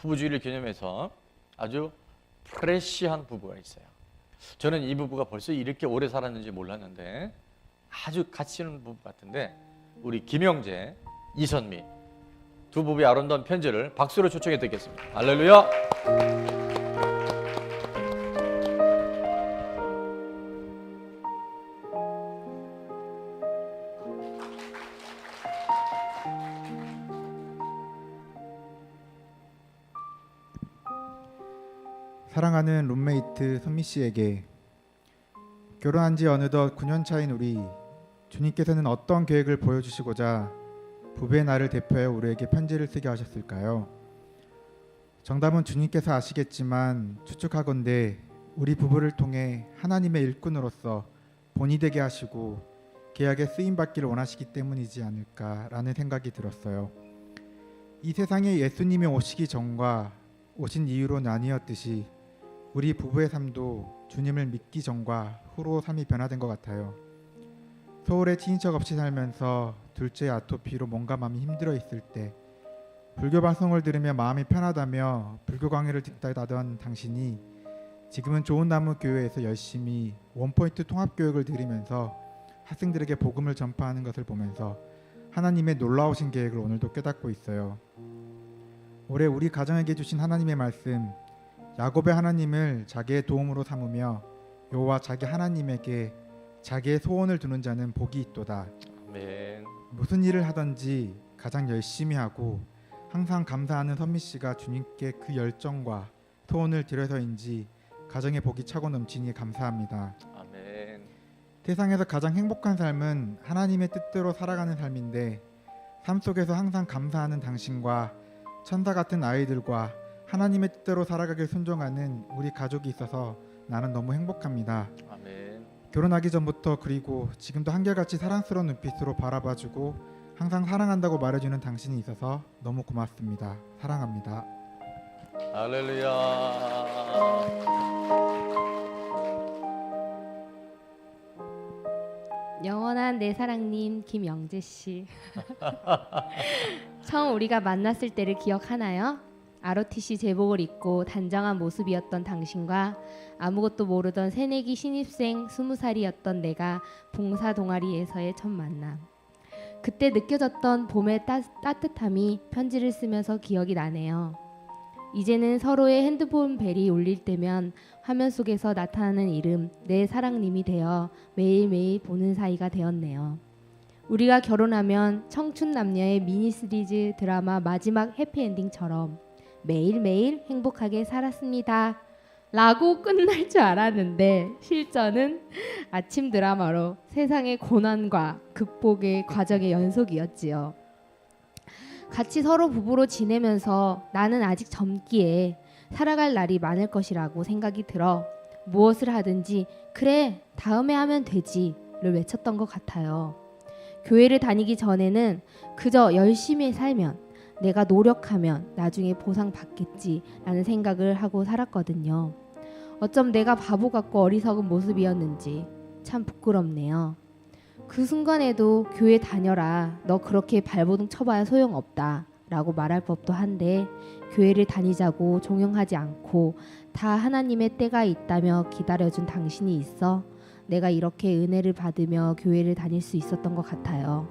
부부주의를 기념해서 아주 프레시한 부부가 있어요. 저는 이 부부가 벌써 이렇게 오래 살았는지 몰랐는데 아주 가치 있는 부부 같은데, 우리 김영재, 이선미 두 부부의 아름다운 편지를 박수로 초청해 드리겠습니다. 할렐루야. 사랑하는 룸메이트 선미 씨에게, 결혼한 지 어느덧 9년 차인 우리, 주님께서는 어떤 계획을 보여주시고자 부부의 나를 대표하여 우리에게 편지를 쓰게 하셨을까요? 정답은 주님께서 아시겠지만 추측하건대 우리 부부를 통해 하나님의 일꾼으로서 본이 되게 하시고 계약에 쓰임받기를 원하시기 때문이지 않을까라는 생각이 들었어요. 이 세상에 예수님이 오시기 전과 오신 이후로 나뉘었듯이 우리 부부의 삶도 주님을 믿기 전과 후로 삶이 변화된 것 같아요. 서울에 친인척 없이 살면서 둘째 아토피로 몸과 마음이 힘들어 있을 때 불교 방송을 들으며 마음이 편하다며 불교 강의를 듣다던 당신이 지금은 좋은 나무 교회에서 열심히 원포인트 통합교육을 들으면서 학생들에게 복음을 전파하는 것을 보면서 하나님의 놀라우신 계획을 오늘도 깨닫고 있어요. 올해 우리 가정에게 주신 하나님의 말씀, 야곱의 하나님을 자기의 도움으로 삼으며 여호와 자기 하나님에게 자기의 소원을 두는 자는 복이 있도다. 아멘. 무슨 일을 하든지 가장 열심히 하고 항상 감사하는 선미 씨가 주님께 그 열정과 소원을 드려서인지 가정의 복이 차고 넘치니 감사합니다. 아멘. 세상에서 가장 행복한 삶은 하나님의 뜻대로 살아가는 삶인데, 삶 속에서 항상 감사하는 당신과 천사 같은 아이들과 하나님의 뜻대로 살아가길 순종하는 우리 가족이 있어서 나는 너무 행복합니다. 아멘. 결혼하기 전부터 그리고 지금도 한결같이 사랑스러운 눈빛으로 바라봐주고 항상 사랑한다고 말해주는 당신이 있어서 너무 고맙습니다. 사랑합니다. 할렐루야. 영원한 내 사랑님 김영재 씨. 처음 우리가 만났을 때를 기억하나요? ROTC 제복을 입고 단정한 모습이었던 당신과 아무것도 모르던 새내기 신입생 20살이었던 내가 봉사 동아리에서의 첫 만남. 그때 느껴졌던 봄의 따뜻함이 편지를 쓰면서 기억이 나네요. 이제는 서로의 핸드폰 벨이 울릴 때면 화면 속에서 나타나는 이름 내 사랑님이 되어 매일매일 보는 사이가 되었네요. 우리가 결혼하면 청춘 남녀의 미니 시리즈 드라마 마지막 해피엔딩처럼 매일매일 행복하게 살았습니다 라고 끝날 줄 알았는데 실전은 아침 드라마로 세상의 고난과 극복의 과정의 연속이었지요. 같이 서로 부부로 지내면서 나는 아직 젊기에 살아갈 날이 많을 것이라고 생각이 들어 무엇을 하든지 그래 다음에 하면 되지를 외쳤던 것 같아요. 교회를 다니기 전에는 그저 열심히 살면 내가 노력하면 나중에 보상받겠지라는 생각을 하고 살았거든요. 어쩜 내가 바보 같고 어리석은 모습이었는지 참 부끄럽네요. 그 순간에도 교회 다녀라, 너 그렇게 발버둥 쳐봐야 소용없다 라고 말할 법도 한데 교회를 다니자고 종용하지 않고 다 하나님의 때가 있다며 기다려준 당신이 있어 내가 이렇게 은혜를 받으며 교회를 다닐 수 있었던 것 같아요.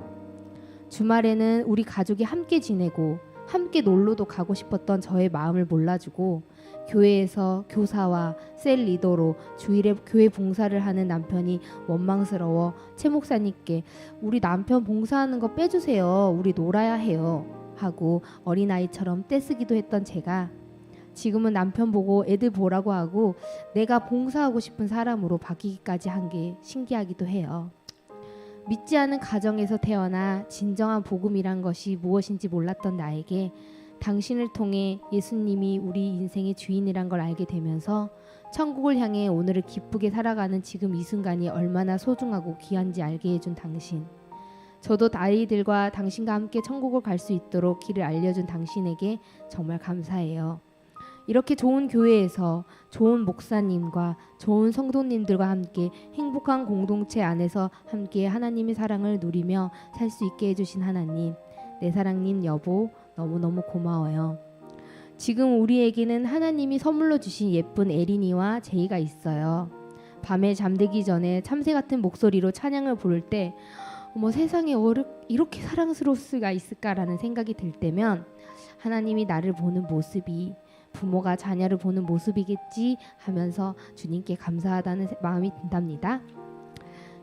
주말에는 우리 가족이 함께 지내고 함께 놀러도 가고 싶었던 저의 마음을 몰라주고 교회에서 교사와 셀 리더로 주일에 교회 봉사를 하는 남편이 원망스러워 최 목사님께 우리 남편 봉사하는 거 빼주세요. 우리 놀아야 해요. 하고 어린아이처럼 떼쓰기도 했던 제가 지금은 남편 보고 애들 보라고 하고 내가 봉사하고 싶은 사람으로 바뀌기까지 한 게 신기하기도 해요. 믿지 않은 가정에서 태어나 진정한 복음이란 것이 무엇인지 몰랐던 나에게 당신을 통해 예수님이 우리 인생의 주인이란 걸 알게 되면서 천국을 향해 오늘을 기쁘게 살아가는 지금 이 순간이 얼마나 소중하고 귀한지 알게 해준 당신. 저도 아이들과 당신과 함께 천국을 갈 수 있도록 길을 알려준 당신에게 정말 감사해요. 이렇게 좋은 교회에서 좋은 목사님과 좋은 성도님들과 함께 행복한 공동체 안에서 함께 하나님의 사랑을 누리며 살 수 있게 해주신 하나님, 내 사랑님 여보 너무너무 고마워요. 지금 우리에게는 하나님이 선물로 주신 예쁜 에린이와 제이가 있어요. 밤에 잠들기 전에 참새 같은 목소리로 찬양을 부를 때 어머 세상에 이렇게 사랑스러울 수가 있을까라는 생각이 들 때면 하나님이 나를 보는 모습이 부모가 자녀를 보는 모습이겠지 하면서 주님께 감사하다는 마음이 든답니다.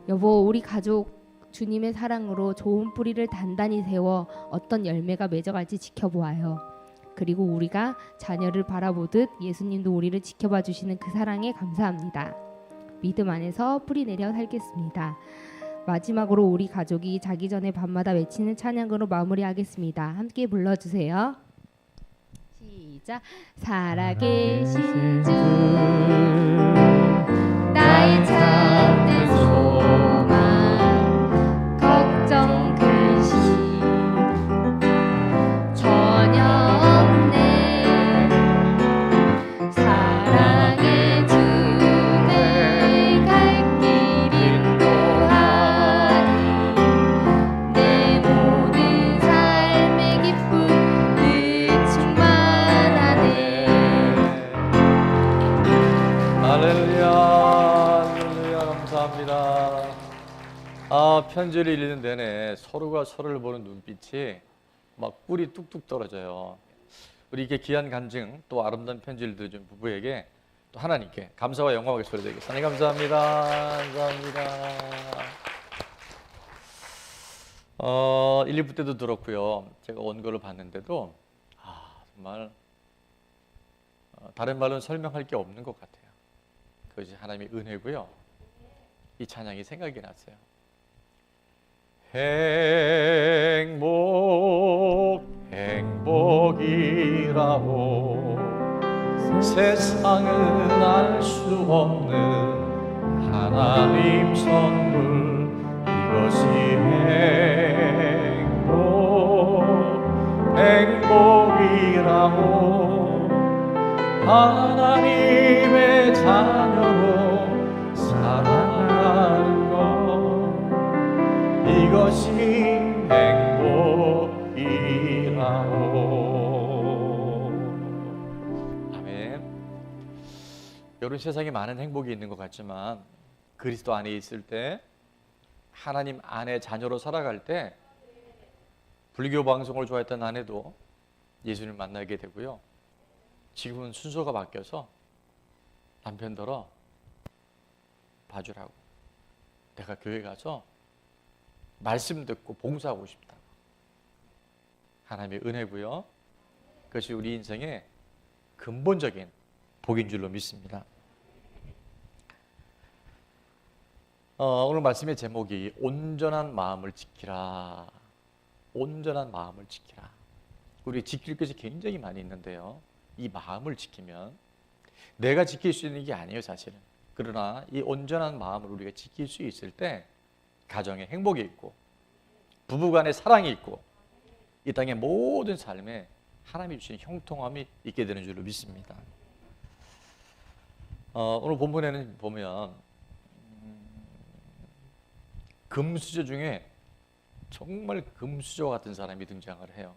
여보, 우리 가족 주님의 사랑으로 좋은 뿌리를 단단히 세워 어떤 열매가 맺어갈지 지켜보아요. 그리고 우리가 자녀를 바라보듯 예수님도 우리를 지켜봐 주시는 그 사랑에 감사합니다. 믿음 안에서 뿌리 내려 살겠습니다. 마지막으로 우리 가족이 자기 전에 밤마다 외치는 찬양으로 마무리하겠습니다. 함께 불러주세요. 시작. 살아계신 주 나의 참된 소망 걱정 근심 전혀 없네. 사랑의 주내 갈 길 인도하니 내 모든 삶의 기쁨 늘 충만하네. 할렐루야, 할렐루야, 감사합니다. 편지를 읽는 내내 서로가 서로를 보는 눈빛이 막 꿀이 뚝뚝 떨어져요. 우리 이렇게 귀한 간증 또 아름다운 편지를 들어준 부부에게 또 하나님께 감사와 영광의 소리 드리겠습니다. 하나님 감사합니다. 감사합니다. 1, 2부 때도 들었고요. 제가 원고를 봤는데도 정말 다른 말로는 설명할 게 없는 것 같아요. 그것이 하나님의 은혜고요. 이 찬양이 생각이 났어요. 행복이라고 세상은 알 수 없는 하나님 선물 이것이 행복이라고 하나님의 자녀로 살아가는 것 이것이 행복이라고. 아멘. 여러분 세상에 많은 행복이 있는 것 같지만 그리스도 안에 있을 때 하나님 안에 자녀로 살아갈 때 불교 방송을 좋아했던 아내도 예수님을 만나게 되고요. 지금은 순서가 바뀌어서 남편더러 봐주라고 내가 교회 가서 말씀 듣고 봉사하고 싶다. 하나님의 은혜고요. 그것이 우리 인생의 근본적인 복인 줄로 믿습니다. 오늘 말씀의 제목이 온전한 마음을 지키라. 온전한 마음을 지키라. 우리 지킬 것이 굉장히 많이 있는데요. 이 마음을 지키면 내가 지킬 수 있는 게 아니에요, 사실은. 그러나 이 온전한 마음을 우리가 지킬 수 있을 때 가정에 행복이 있고 부부간에 사랑이 있고 이 땅의 모든 삶에 하나님이 주신 형통함이 있게 되는 줄로 믿습니다. 오늘 본문에는 보면 금수저 중에 정말 금수저 같은 사람이 등장을 해요.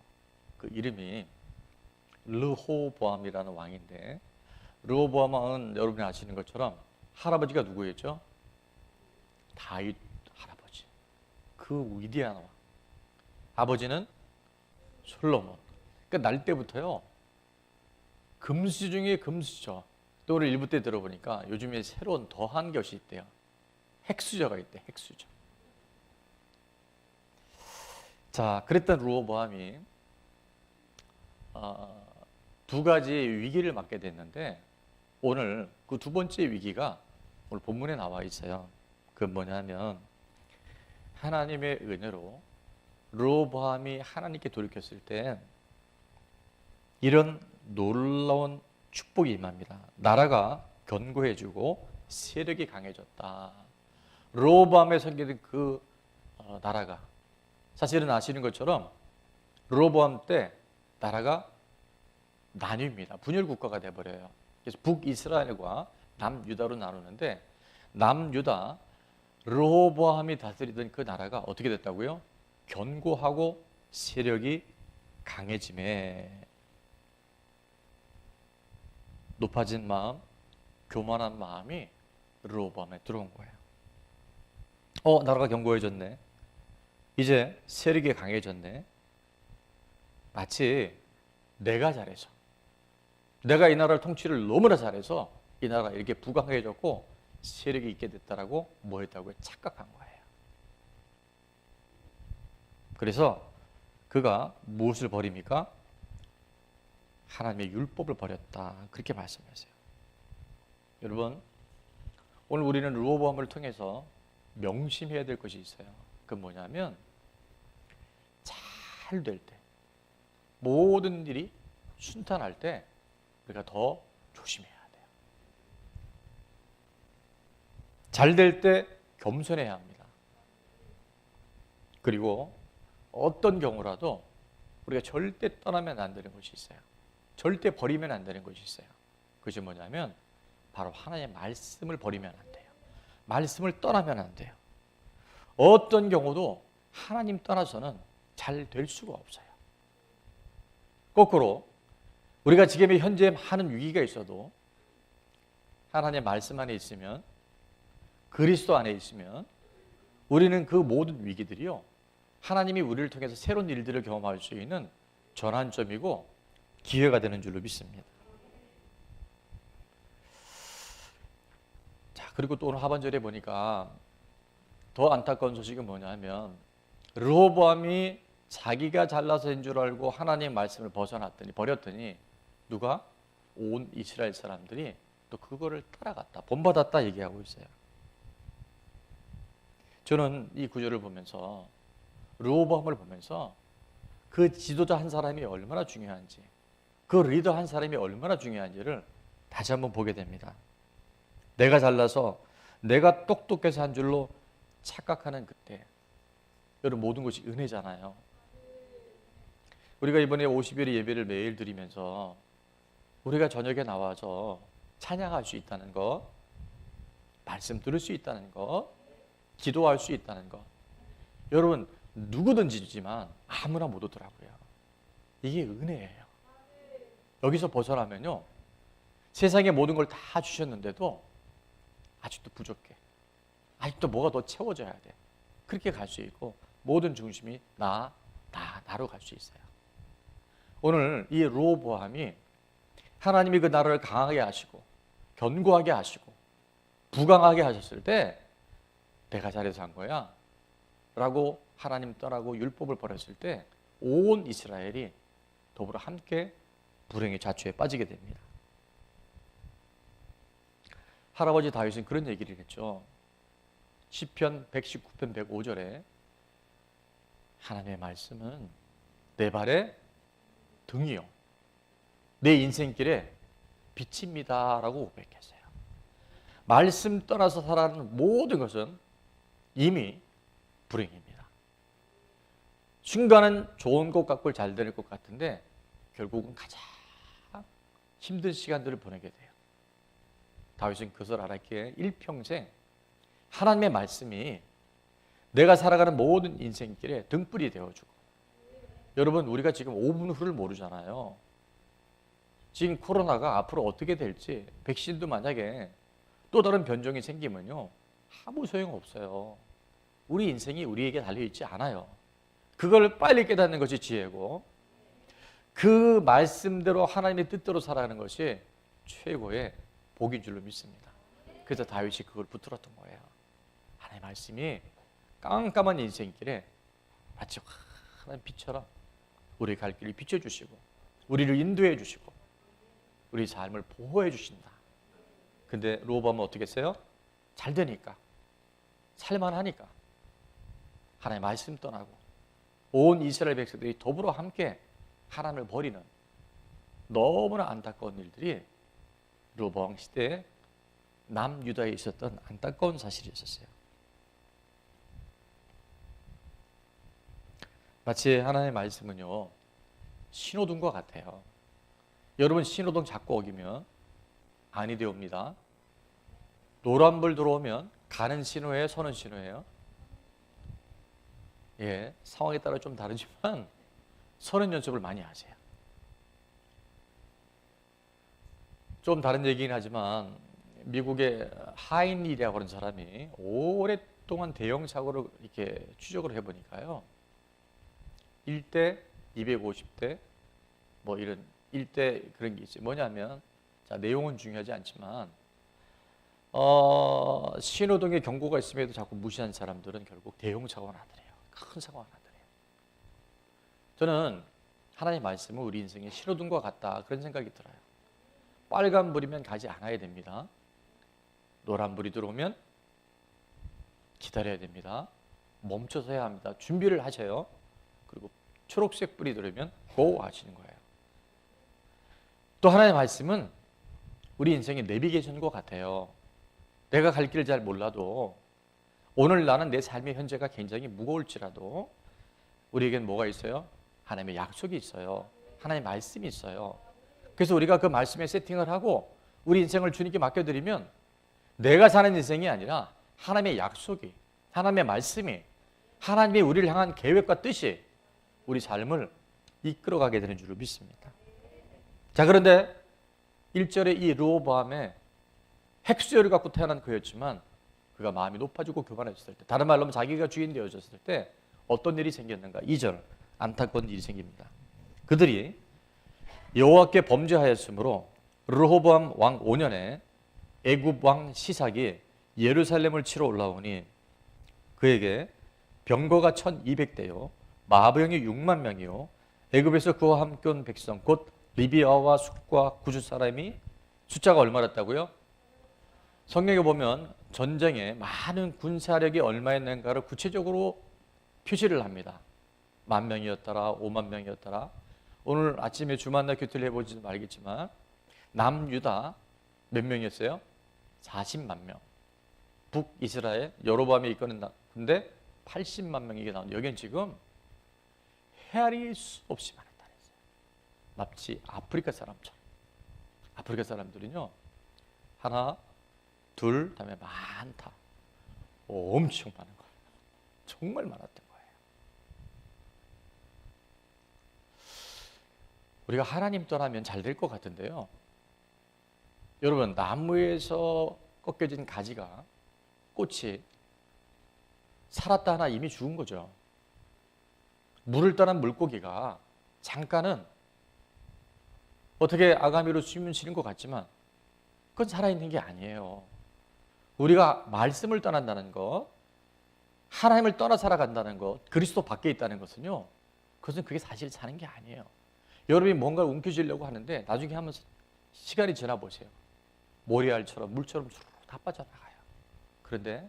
그 이름이 르호보암이라는 왕인데 르호보암 왕은 여러분이 아시는 것처럼 할아버지가 누구였죠? 다윗 할아버지. 그 위대한 왕. 아버지는 솔로몬. 그러니까 날 때부터요. 금수저 중에 금수저. 또 오늘 일부 때 들어보니까 요즘에 새로운 더한 것이 있대요. 핵수저가 있대. 핵수저. 자, 그랬던 르호보암이 두 가지 위기를 맞게 됐는데 오늘 그 두 번째 위기가 오늘 본문에 나와 있어요. 그건 뭐냐면 하나님의 은혜로 르호보암이 하나님께 돌이켰을 때 이런 놀라운 축복이 임합니다. 나라가 견고해지고 세력이 강해졌다. 르호보암에 섬기던 그 나라가 사실은 아시는 것처럼 르호보암 때 나라가 나뉩니다. 분열 국가가 돼버려요. 그래서 북이스라엘과 남유다로 나누는데 남유다 르호보암이 다스리던 그 나라가 어떻게 됐다고요? 견고하고 세력이 강해짐에 높아진 마음, 교만한 마음이 르호보암에 들어온 거예요. 나라가 견고해졌네. 이제 세력이 강해졌네. 마치 내가 잘해서, 내가 이 나라를 통치를 너무나 잘해서 이 나라가 이렇게 부강해졌고 세력이 있게 됐다라고 뭐 했다고 착각한 거예요. 그래서 그가 무엇을 버립니까? 하나님의 율법을 버렸다. 그렇게 말씀하세요. 여러분, 오늘 우리는 르호보암을 통해서 명심해야 될 것이 있어요. 그건 뭐냐면 잘 될 때, 모든 일이 순탄할 때 우리가 더 조심해야 돼요. 잘 될 때 겸손해야 합니다. 그리고 어떤 경우라도 우리가 절대 떠나면 안 되는 것이 있어요. 절대 버리면 안 되는 것이 있어요. 그것이 뭐냐면 바로 하나님의 말씀을 버리면 안 돼요. 말씀을 떠나면 안 돼요. 어떤 경우도 하나님 떠나서는 잘 될 수가 없어요. 거꾸로 우리가 지금 현재 하는 위기가 있어도 하나님의 말씀 안에 있으면, 그리스도 안에 있으면 우리는 그 모든 위기들이요, 하나님이 우리를 통해서 새로운 일들을 경험할 수 있는 전환점이고 기회가 되는 줄로 믿습니다. 자, 그리고 또 오늘 하반절에 보니까 더 안타까운 소식은 뭐냐면 르호보암이 자기가 잘나서 인 줄 알고 하나님의 말씀을 버렸더니 누가? 온 이스라엘 사람들이 또 그거를 따라갔다, 본받았다 얘기하고 있어요. 저는 이 구절을 보면서, 르호보암을 보면서 그 지도자 한 사람이 얼마나 중요한지, 그 리더 한 사람이 얼마나 중요한지를 다시 한번 보게 됩니다. 내가 잘나서, 내가 똑똑해서 한 줄로 착각하는 그때, 여러분, 모든 것이 은혜잖아요. 우리가 이번에 50일의 예배를 매일 드리면서 우리가 저녁에 나와서 찬양할 수 있다는 것, 말씀 들을 수 있다는 것, 기도할 수 있다는 것, 여러분 누구든지지만 아무나 못 오더라고요. 이게 은혜예요. 여기서 벗어나면요, 세상의 모든 걸 다 주셨는데도 아직도 부족해. 아직도 뭐가 더 채워져야 돼. 그렇게 갈 수 있고 모든 중심이 나로 갈 수 있어요. 오늘 이 르호보암이 하나님이 그 나라를 강하게 하시고 견고하게 하시고 부강하게 하셨을 때 내가 잘해서 한 거야 라고 하나님 떠나고 율법을 버렸을 때 온 이스라엘이 더불어 함께 불행의 자초에 빠지게 됩니다. 할아버지 다윗은 그런 얘기를 했죠. 시편 119편 105절에 하나님의 말씀은 내 발의 등이요 내 인생길에 빛입니다 라고 고백했어요. 말씀 떠나서 살아가는 모든 것은 이미 불행입니다. 순간은 좋은 것 같고 잘 될 것 같은데 결국은 가장 힘든 시간들을 보내게 돼요. 다윗은 그것을 알았기에 일평생 하나님의 말씀이 내가 살아가는 모든 인생길에 등불이 되어주고, 여러분 우리가 지금 5분 후를 모르잖아요. 지금 코로나가 앞으로 어떻게 될지, 백신도 만약에 또 다른 변종이 생기면요 아무 소용없어요. 우리 인생이 우리에게 달려있지 않아요. 그걸 빨리 깨닫는 것이 지혜고, 그 말씀대로 하나님의 뜻대로 살아가는 것이 최고의 복인 줄로 믿습니다. 그래서 다윗이 그걸 붙들었던 거예요. 하나님의 말씀이 깜깜한 인생길에 마치 환한 빛처럼 우리 갈 길을 비춰주시고 우리를 인도해 주시고 우리 삶을 보호해 주신다. 근데 르호보암은 어떻게 했어요? 잘 되니까, 살만하니까 하나님의 말씀 떠나고 온 이스라엘 백성들이 더불어 함께 하나님을 버리는 너무나 안타까운 일들이 르호보암 시대에 남유다에 있었던 안타까운 사실이 있었어요. 마치 하나님의 말씀은요 신호등과 같아요. 여러분 신호등 잡고 어기면 아니 되옵니다. 노란불 들어오면 가는 신호예요, 서는 신호예요? 예, 상황에 따라 좀 다르지만 서는 연습을 많이 하세요. 좀 다른 얘기긴 하지만 미국의 하인리라고 하는 사람이 오랫동안 대형 사고를 이렇게 추적을 해보니까요, 1대 250대 뭐 이런 1대 그런 게 있어요. 뭐냐면, 자, 내용은 중요하지 않지만 신호등에 경고가 있음에도 자꾸 무시한 사람들은 결국 대형 사고가 나더래요. 큰 사고가 나더래요. 저는 하나님의 말씀은 우리 인생의 신호등과 같다, 그런 생각이 들어요. 빨간불이면 가지 않아야 됩니다. 노란불이 들어오면 기다려야 됩니다. 멈춰서야 합니다. 준비를 하셔요. 그리고 초록색 불이 들어오면 고 하시는 거예요. 또 하나의 말씀은 우리 인생의 내비게이션과 같아요. 내가 갈 길을 잘 몰라도 오늘 나는 내 삶의 현재가 굉장히 무거울지라도 우리에겐 뭐가 있어요? 하나님의 약속이 있어요. 하나님의 말씀이 있어요. 그래서 우리가 그 말씀에 세팅을 하고 우리 인생을 주님께 맡겨드리면 내가 사는 인생이 아니라 하나님의 약속이, 하나님의 말씀이, 하나님의 우리를 향한 계획과 뜻이 우리 삶을 이끌어가게 되는 줄로 믿습니다. 자, 그런데 1절에 이 르호보암의 핵수열을 갖고 태어난 그였지만 그가 마음이 높아지고 교만해졌을 때, 다른 말로 하면 자기가 주인 되어졌을 때 어떤 일이 생겼는가? 2절, 안타까운 일이 생깁니다. 그들이 여호와께 범죄하였으므로 르호보암 왕 5년에 애굽 왕 시삭이 예루살렘을 치러 올라오니 그에게 병거가 1200대요 마병이 6만 명이요 애굽에서 그와 함께 온 백성 곧 리비아와 숫과 구주 사람이 숫자가 얼마였다고요? 성경에 보면 전쟁에 많은 군사력이 얼마였는가를 구체적으로 표시를 합니다. 10,000명이었더라, 50,000명이었더라. 오늘 아침에 주만나 교태를 해보지 말겠지만 남유다 몇 명이었어요? 400,000 명. 북이스라엘 여로보암이 이끄는 근데 800,000 명이 나오는데 여기는 지금 헤아릴 수 없이 많았다는 거예요. 마치 아프리카 사람처럼. 아프리카 사람들은요, 하나, 둘, 다음에 많다. 엄청 많은 거예요. 정말 많았던 거예요. 우리가 하나님 떠나면 잘 될 것 같은데요. 여러분, 나무에서 꺾여진 가지가, 꽃이 살았다 하나 이미 죽은 거죠. 물을 떠난 물고기가 잠깐은 어떻게 아가미로 숨을 쉬는 것 같지만 그건 살아있는 게 아니에요. 우리가 말씀을 떠난다는 것, 하나님을 떠나 살아간다는 것, 그리스도 밖에 있다는 것은요, 그것은 그게 사실 사는 게 아니에요. 여러분이 뭔가를 움켜쥐려고 하는데 나중에 한번 시간이 지나 보세요. 모래알처럼 물처럼 주르륵 다 빠져나가요. 그런데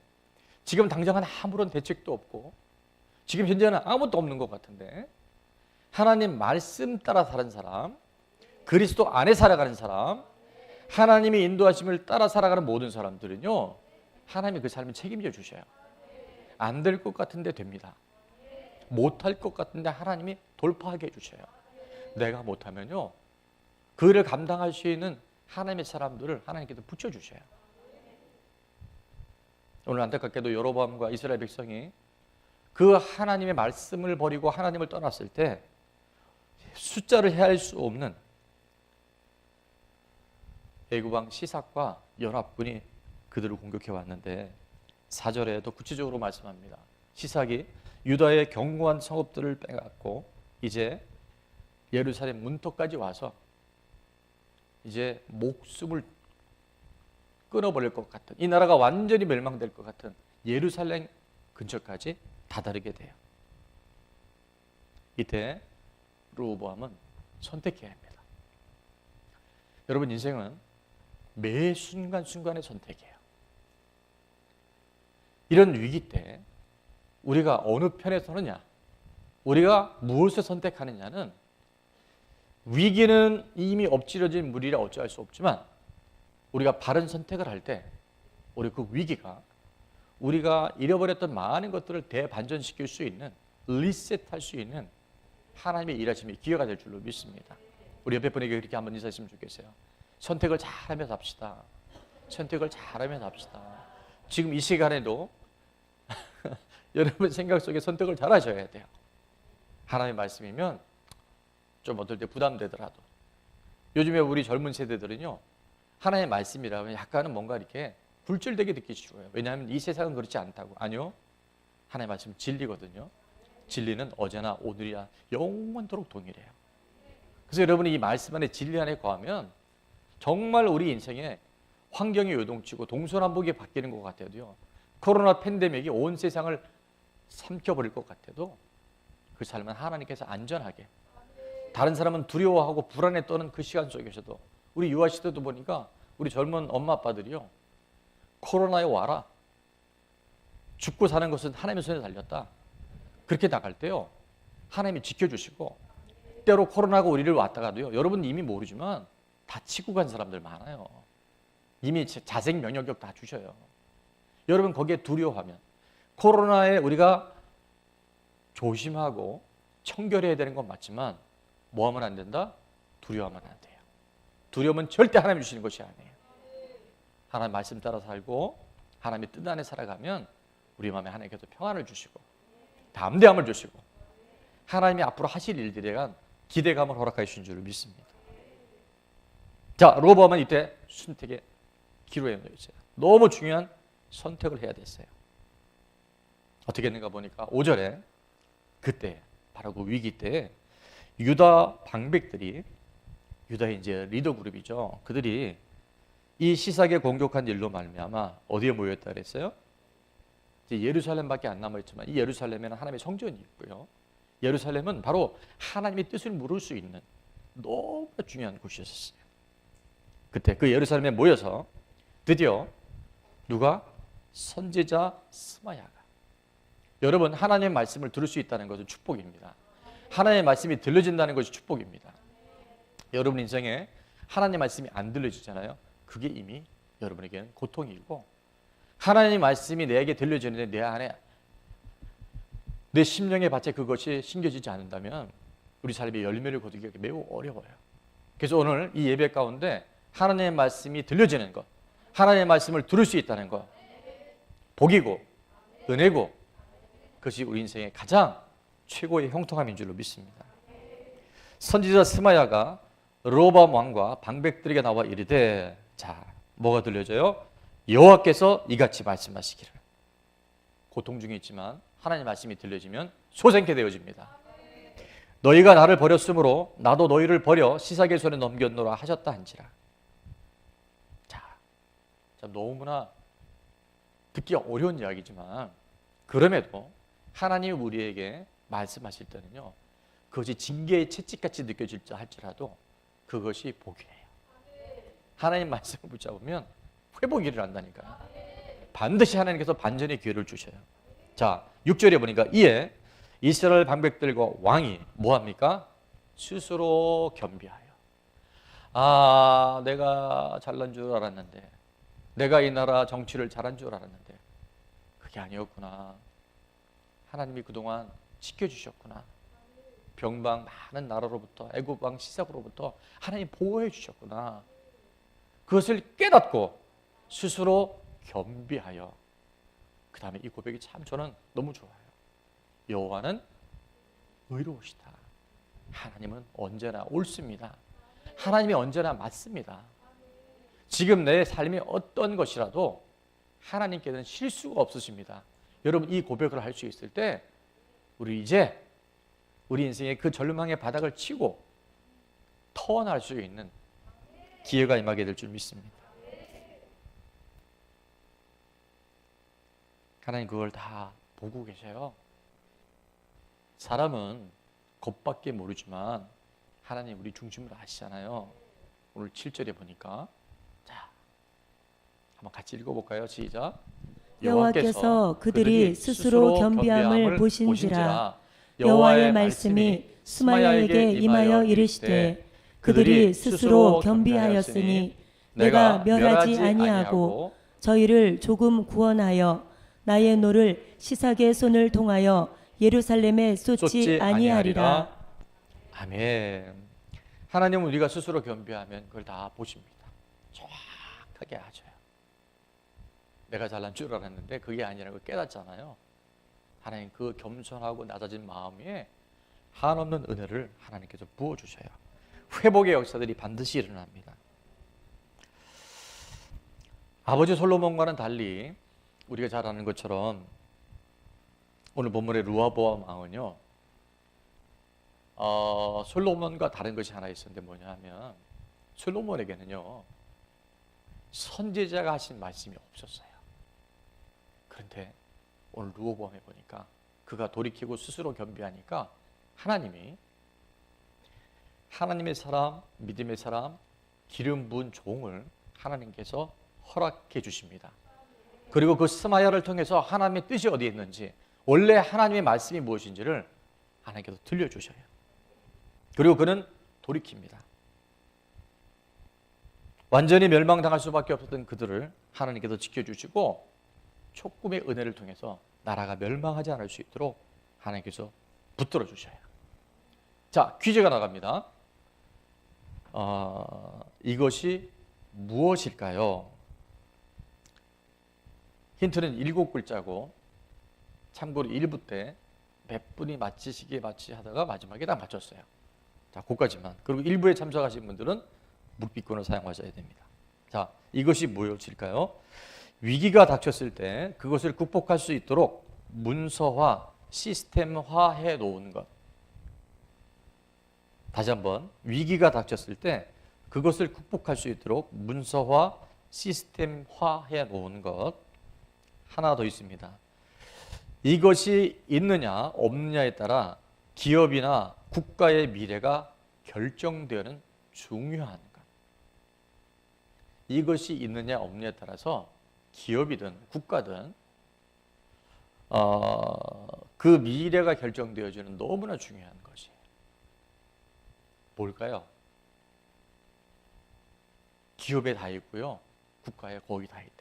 지금 당장은 아무런 대책도 없고 지금 현재는 아무것도 없는 것 같은데 하나님 말씀 따라 사는 사람, 그리스도 안에 살아가는 사람, 하나님의 인도하심을 따라 살아가는 모든 사람들은요, 하나님이 그 삶을 책임져 주셔요. 안 될 것 같은데 됩니다. 못할 것 같은데 하나님이 돌파하게 해주셔요. 내가 못하면요, 그 일을 감당할 수 있는 하나님의 사람들을 하나님께서 붙여주셔요. 오늘 안타깝게도 여로보암과 이스라엘 백성이 그 하나님의 말씀을 버리고 하나님을 떠났을 때 숫자를 헤아릴 수 없는 애굽 왕 시삭과 연합군이 그들을 공격해 왔는데 4절에도 구체적으로 말씀합니다. 시삭이 유다의 견고한 성읍들을 빼앗고 이제 예루살렘 문턱까지 와서 이제 목숨을 끊어버릴 것 같은, 이 나라가 완전히 멸망될 것 같은 예루살렘 근처까지 다다르게 돼요. 이때 르호보암은 선택해야 합니다. 여러분, 인생은 매 순간순간의 선택이에요. 이런 위기 때 우리가 어느 편에 서느냐, 우리가 무엇을 선택하느냐는 위기는 이미 엎질러진 물이라 어찌할 수 없지만 우리가 바른 선택을 할 때 우리 그 위기가 우리가 잃어버렸던 많은 것들을 대반전시킬 수 있는, 리셋할 수 있는 하나님의 일하심이 기회가 될 줄로 믿습니다. 우리 옆에 분에게 그렇게 한번 인사했으면 좋겠어요. 선택을 잘하며 삽시다. 선택을 잘하며 삽시다. 지금 이 시간에도 여러분 생각 속에 선택을 잘하셔야 돼요. 하나님의 말씀이면 좀 어떨 때 부담되더라도. 요즘에 우리 젊은 세대들은요, 하나님의 말씀이라면 약간은 뭔가 이렇게 굴절되게 듣기 싫어요. 왜냐하면 이 세상은 그렇지 않다고. 아니요. 하나님의 말씀은 진리거든요. 진리는 어제나 오늘이나 영원토록 동일해요. 그래서 여러분이 이 말씀 안에 진리 안에 거하면 정말 우리 인생에 환경이 요동치고 동서남북이 바뀌는 것 같아도요. 코로나 팬데믹이 온 세상을 삼켜버릴 것 같아도 그 삶은 하나님께서 안전하게, 다른 사람은 두려워하고 불안에 떠는 그 시간 속에서도 우리 유아 시대도 보니까 우리 젊은 엄마 아빠들이요. 코로나에 와라. 죽고 사는 것은 하나님의 손에 달렸다. 그렇게 나갈 때요. 하나님이 지켜주시고 때로 코로나가 우리를 왔다가도요. 여러분 이미 모르지만 다치고 간 사람들 많아요. 이미 자생 면역력 다 주셔요. 여러분 거기에 두려워하면 코로나에 우리가 조심하고 청결해야 되는 건 맞지만 뭐 하면 안 된다? 두려워하면 안 돼요. 두려움은 절대 하나님 주시는 것이 아니에요. 하나님 말씀 따라 살고 하나님의 뜻 안에 살아가면 우리 마음에 하나님께서 평안을 주시고 담대함을 주시고 하나님이 앞으로 하실 일들에 대한 기대감을 허락해 주신 줄 믿습니다. 자, 로보암은 이때 선택의 기로에 놓였어요. 너무 중요한 선택을 해야 됐어요. 어떻게 했는가 보니까 5절에 그때 바로 그 위기 때 유다 방백들이, 유다의 이제 리더 그룹이죠. 그들이 이 시삭에 공격한 일로 말미암아 어디에 모였다 그랬어요? 이제 예루살렘밖에 안 남아 있지만 이 예루살렘에는 하나님의 성전이 있고요. 예루살렘은 바로 하나님의 뜻을 물을 수 있는 너무 중요한 곳이었어요. 그때 그 예루살렘에 모여서 드디어 누가? 선지자 스마야가. 여러분 하나님의 말씀을 들을 수 있다는 것은 축복입니다. 하나님의 말씀이 들려진다는 것이 축복입니다. 여러분 인생에 하나님의 말씀이 안 들려지잖아요. 그게 이미 여러분에게는 고통이고, 하나님의 말씀이 내게 들려지는데 내 안에 내 심령의 밭에 그것이 심겨지지 않는다면 우리 삶의 열매를 거두기가 매우 어려워요. 그래서 오늘 이 예배 가운데 하나님의 말씀이 들려지는 것, 하나님의 말씀을 들을 수 있다는 것, 복이고 은혜고 그것이 우리 인생의 가장 최고의 형통함인 줄로 믿습니다. 선지자 스마야가 르호보암 왕과 방백들에게 나와 이르되, 자, 뭐가 들려져요? 여호와께서 이같이 말씀하시기를. 고통 중에 있지만 하나님의 말씀이 들려지면 소생케 되어집니다. 너희가 나를 버렸으므로 나도 너희를 버려 시삭의 손에 넘겼노라 하셨다 한지라. 자, 너무나 듣기 어려운 이야기지만 그럼에도 하나님이 우리에게 말씀하실 때는요, 그것이 징계의 채찍같이 느껴질지 할지라도 그것이 복이에요. 하나님 말씀을 붙잡으면 회복이 일어난다니까요. 반드시 하나님께서 반전의 기회를 주셔요. 자, 6절에 보니까 이에 이스라엘 방백들과 왕이 뭐합니까? 스스로 겸비하여, 아, 내가 잘난 줄 알았는데, 내가 이 나라 정치를 잘한 줄 알았는데 그게 아니었구나. 하나님이 그동안 지켜주셨구나. 병방 많은 나라로부터, 애굽 왕 시삭으로부터 하나님 보호해 주셨구나. 그것을 깨닫고 스스로 겸비하여, 그 다음에 이 고백이 참 저는 너무 좋아요. 여호와는 의로우시다. 하나님은 언제나 옳습니다. 하나님이 언제나 맞습니다. 지금 내 삶이 어떤 것이라도 하나님께는 실수가 없으십니다. 여러분 이 고백을 할 수 있을 때 우리 이제 우리 인생의 그 절망의 바닥을 치고 터어날 수 있는 기회가 임하게 될 줄 믿습니다. 하나님 그걸 다 보고 계셔요. 사람은 겉밖에 모르지만 하나님 우리 중심으로 아시잖아요. 오늘 7절에 보니까, 자, 한번 같이 읽어볼까요? 시작. 여호와께서 그들이 스스로 겸비함을 보신지라. 여호와의 말씀이 스마야에게 임하여 이르시되, 그들이 스스로 겸비하였으니 내가 멸하지 아니하고 저희를 조금 구원하여 나의 노를 시삭의 손을 통하여 예루살렘에 쏟지 아니하리라. 아멘. 하나님은 우리가 스스로 겸비하면 그걸 다 보십니다. 정확하게 아셔요. 내가 잘난 줄 알았는데 그게 아니라고 깨닫잖아요. 하나님 그 겸손하고 낮아진 마음에 한없는 은혜를 하나님께서 부어주셔요. 회복의 역사들이 반드시 일어납니다. 아버지 솔로몬과는 달리 우리가 잘 아는 것처럼 오늘 본문의 르호보암 왕은요, 솔로몬과 다른 것이 하나 있었는데 뭐냐 하면 솔로몬에게는요 선지자가 하신 말씀이 없었어요. 그런데 오늘 르호보암에 보니까 그가 돌이키고 스스로 겸비하니까 하나님의 사람, 믿음의 사람, 기름 부은 종을 하나님께서 허락해 주십니다. 그리고 그 스마야를 통해서 하나님의 뜻이 어디에 있는지, 원래 하나님의 말씀이 무엇인지를 하나님께서 들려주셔요. 그리고 그는 돌이킵니다. 완전히 멸망당할 수밖에 없었던 그들을 하나님께서 지켜주시고 촉금의 은혜를 통해서 나라가 멸망하지 않을 수 있도록 하나님께서 붙들어 주셔요. 자, 퀴즈가 나갑니다. 이것이 무엇일까요? 힌트는 7글자고, 참고로 1부 때 몇 분이 맞히시기 하다가 마지막에 다 맞췄어요. 자, 그까지만. 그리고 1부에 참석하신 분들은 묵비권을 사용하셔야 됩니다. 자, 이것이 무엇일까요? 위기가 닥쳤을 때 그것을 극복할 수 있도록 문서화, 시스템화해 놓은 것. 다시 한번, 위기가 닥쳤을 때 그것을 극복할 수 있도록 문서화, 시스템화해 놓은 것. 하나 더 있습니다. 이것이 있느냐 없느냐에 따라 기업이나 국가의 미래가 결정되는 중요한 것. 이것이 있느냐 없느냐에 따라서 기업이든 국가든 그 미래가 결정되어지는 너무나 중요한 것이에요. 뭘까요? 기업에 다 있고요, 국가에 거의 다 있대요.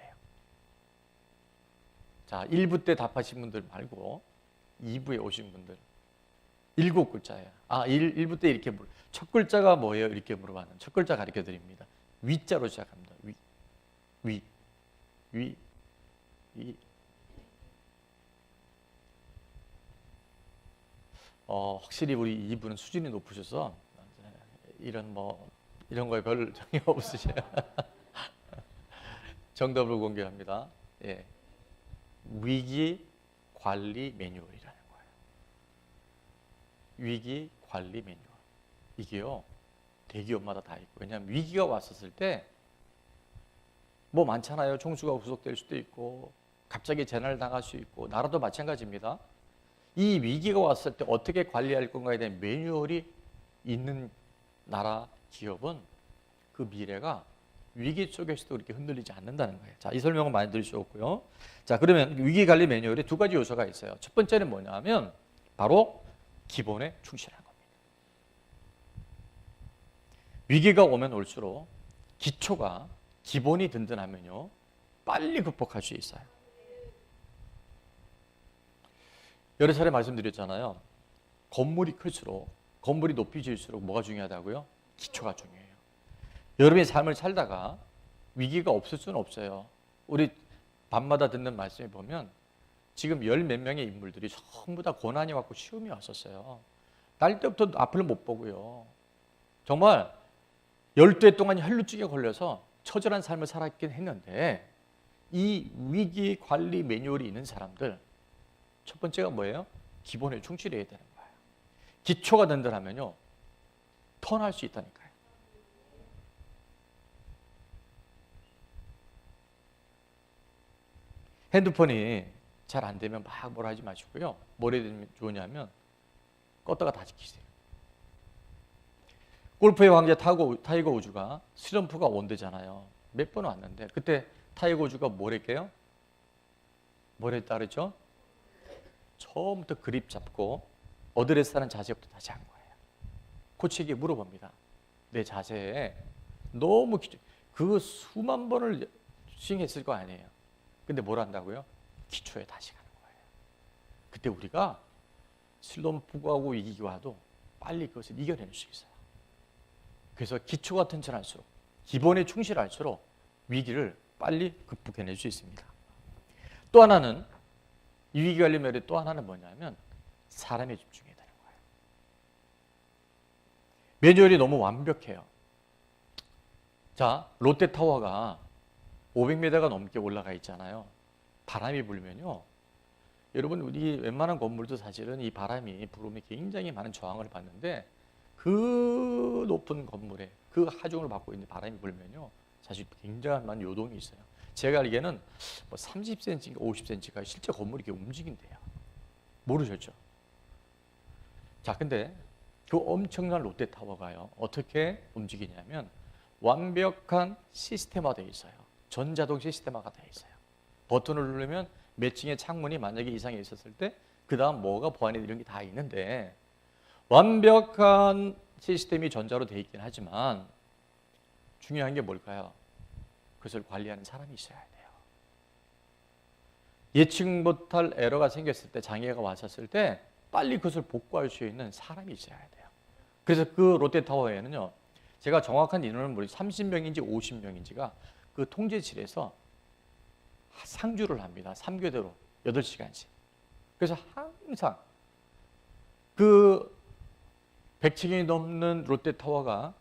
자, 1부 때 답하신 분들 말고 2부에 오신 분들 7글자예요. 1부 때 이렇게 첫 글자가 뭐예요? 이렇게 물어봤는 첫 글자 가르쳐 드립니다. 위자로 시작합니다. 위. 확실히 우리 2부는 수준이 높으셔서 이런 거에 별 정이 없으셔요. 정답을 공개합니다. 예. 위기 관리 매뉴얼이라는 거예요. 위기 관리 매뉴얼. 이게요, 대기업마다 다 있고, 왜냐하면 위기가 왔었을 때 뭐 많잖아요. 총수가 구속될 수도 있고, 갑자기 재난을 당할 수 있고, 나라도 마찬가지입니다. 이 위기가 왔을 때 어떻게 관리할 건가에 대한 매뉴얼이 있는 나라, 기업은 그 미래가 위기 속에서도 그렇게 흔들리지 않는다는 거예요. 자, 이 설명은 많이 들으셨고요. 자, 그러면 위기 관리 매뉴얼에 2가지 요소가 있어요. 첫 번째는 뭐냐면 바로 기본에 충실한 겁니다. 위기가 오면 올수록 기본이 든든하면요, 빨리 극복할 수 있어요. 여러 차례 말씀드렸잖아요. 건물이 클수록, 건물이 높이 질수록 뭐가 중요하다고요? 기초가 중요해요. 여러분의 삶을 살다가 위기가 없을 수는 없어요. 우리 밤마다 듣는 말씀에 보면 지금 10 몇 명의 인물들이 전부 다 고난이 왔고 시험이 왔었어요. 날 때부터 앞을 못 보고요. 정말 12해 동안 혈루증에 걸려서 처절한 삶을 살았긴 했는데, 이 위기 관리 매뉴얼이 있는 사람들, 첫 번째가 뭐예요? 기본에 충실해야 되는 거예요. 기초가 든든하면요, 턴할 수 있다니까요. 핸드폰이 잘 안 되면 막 뭐라 하지 마시고요. 뭘 해야 되면 좋으냐면 껐다가 다 지키세요. 골프의 왕자 타이거 우즈가 슬럼프가 온대잖아요. 몇 번 왔는데 그때 타이거 우즈가 뭘 했게요? 뭘 했다 그랬죠? 처음부터 그립 잡고 어드레스 하는 자세부터 다시 한 거예요. 코치에게 물어봅니다. 내 자세에 너무 그 수만 번을 스윙했을 거 아니에요. 근데 뭘 한다고요? 기초에 다시 가는 거예요. 그때 우리가 슬럼프가 오고 위기가 와도 빨리 그것을 이겨낼 수 있어요. 그래서 기초가 튼튼할수록, 기본에 충실할수록 위기를 빨리 극복해낼 수 있습니다. 또 하나는, 이 위기 관리 매뉴얼의 또 하나는 뭐냐면 사람에 집중해야 되는 거예요. 매뉴얼이 너무 완벽해요. 자, 롯데타워가 500m가 넘게 올라가 있잖아요. 바람이 불면요. 여러분 우리 웬만한 건물도 사실은 이 바람이 불으면 굉장히 많은 저항을 받는데 그 높은 건물에 그 하중을 받고 있는 바람이 불면요. 사실 굉장한 많은 요동이 있어요. 제가 알기에는 뭐 30cm인가 50cm가 실제 건물이 이렇게 움직인대요. 모르셨죠? 자, 근데 그 엄청난 롯데타워가요. 어떻게 움직이냐면 완벽한 시스템화되어 있어요. 전자동 시스템화가 되어 있어요. 버튼을 누르면 몇 층의 창문이 만약에 이상이 있었을 때 그 다음 뭐가 보안이 이런 게 다 있는데 완벽한 시스템이 전자로 되어 있긴 하지만 중요한 게 뭘까요? 그것을 관리하는 사람이 있어야 돼요. 예측 못할 에러가 생겼을 때, 장애가 왔었을 때 빨리 그것을 복구할 수 있는 사람이 있어야 돼요. 그래서 그 롯데타워에는요, 제가 정확한 인원을 모르겠어요. 30명인지 50명인지가 그 통제실에서 상주를 합니다. 3교대로 8시간씩. 그래서 항상 그 100층이 넘는 롯데타워가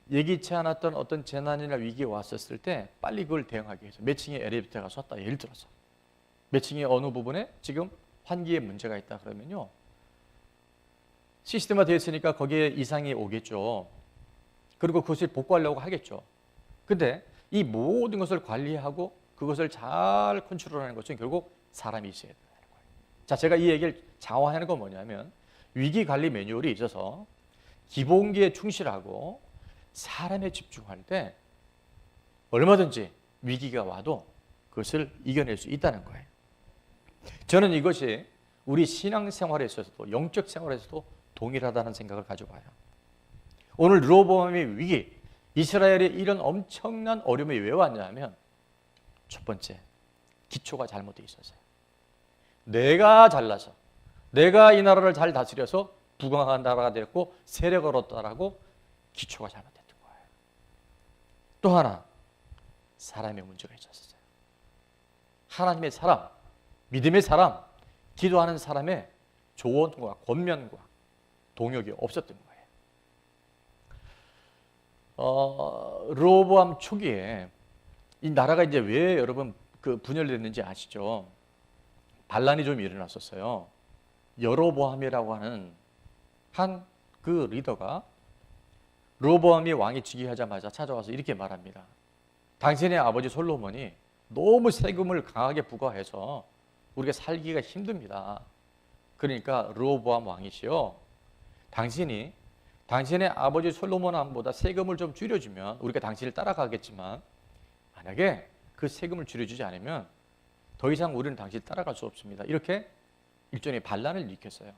예기치 않았던 어떤 재난이나 위기가 왔었을 때 빨리 그걸 대응하기 위해서 몇 층에 엘리베이터가 섰다. 예를 들어서 몇 층의 어느 부분에 지금 환기에 문제가 있다 그러면요. 시스템화 되어 있으니까 거기에 이상이 오겠죠. 그리고 그것을 복구하려고 하겠죠. 근데 이 모든 것을 관리하고 그것을 잘 컨트롤하는 것은 결국 사람이 있어야 된다는 거예요. 자, 제가 이 얘기를 장화하는 건 뭐냐면 위기 관리 매뉴얼이 있어서 기본기에 충실하고 사람에 집중할 때 얼마든지 위기가 와도 그것을 이겨낼 수 있다는 거예요. 저는 이것이 우리 신앙생활에 있어서도 영적 생활에서도 동일하다는 생각을 가져봐요. 오늘 르호보암의 위기, 이스라엘의 이런 엄청난 어려움이 왜 왔냐면 첫 번째, 기초가 잘못되어 있었어요. 내가 잘나서 내가 이 나라를 잘 다스려서 부강한 나라가 됐고 세력을 얻었다라고 기초가 잘못됐던 거예요. 또 하나, 사람의 문제가 있었어요. 하나님의 사람, 믿음의 사람, 기도하는 사람의 조언과 권면과 동역이 없었던 거예요. 르호보암 초기에 이 나라가 이제 왜 여러분 그 분열됐는지 아시죠? 반란이 좀 일어났었어요. 여로보암이라고 하는 한 그 리더가 르호보암이 왕이 즉위하자마자 찾아와서 이렇게 말합니다. 당신의 아버지 솔로몬이 너무 세금을 강하게 부과해서 우리가 살기가 힘듭니다. 그러니까 르호보암 왕이시여, 당신이 당신의 아버지 솔로몬 왕보다 세금을 좀 줄여주면 우리가 당신을 따라가겠지만 만약에 그 세금을 줄여주지 않으면 더 이상 우리는 당신을 따라갈 수 없습니다. 이렇게 일종의 반란을 일으켰어요.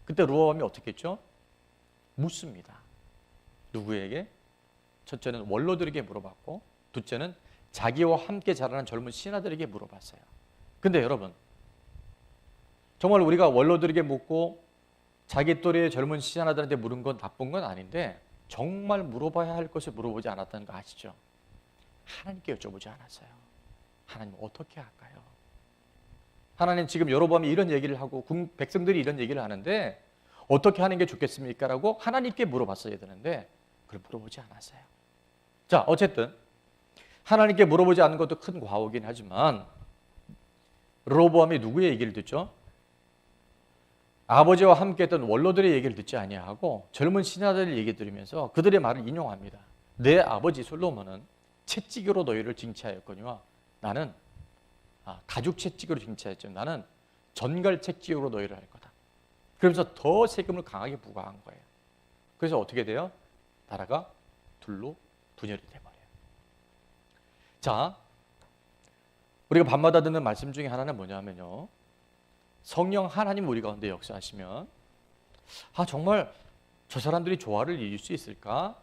그때 르호보암이 어떻게 했죠? 묻습니다. 누구에게? 첫째는 원로들에게 물어봤고 둘째는 자기와 함께 자라는 젊은 신하들에게 물어봤어요. 근데 여러분, 정말 우리가 원로들에게 묻고 자기 또래의 젊은 신하들한테 물은 건 나쁜 건 아닌데 정말 물어봐야 할 것을 물어보지 않았다는 거 아시죠? 하나님께 여쭤보지 않았어요. 하나님 어떻게 할까요? 하나님 지금 여로보암이 이런 얘기를 하고 백성들이 이런 얘기를 하는데 어떻게 하는 게 좋겠습니까? 라고 하나님께 물어봤어야 되는데 그걸 물어보지 않았어요. 자, 어쨌든 하나님께 물어보지 않은 것도 큰 과오긴 하지만 르호보암이 누구의 얘기를 듣죠? 아버지와 함께했던 원로들의 얘기를 듣지 아니하고 젊은 신하들의 얘기 들으면서 그들의 말을 인용합니다. 내 아버지 솔로몬은 채찍으로 너희를 징치하였거니와 나는 가죽 채찍으로 징치하였지만 나는 전갈 채찍으로 너희를 할 거다. 그러면서 더 세금을 강하게 부과한 거예요. 그래서 어떻게 돼요? 나라가 둘로 분열이 돼버려요. 자, 우리가 밤마다 듣는 말씀 중에 하나는 뭐냐면요, 성령 하나님 우리 가운데 역사하시면 정말 저 사람들이 조화를 이룰 수 있을까?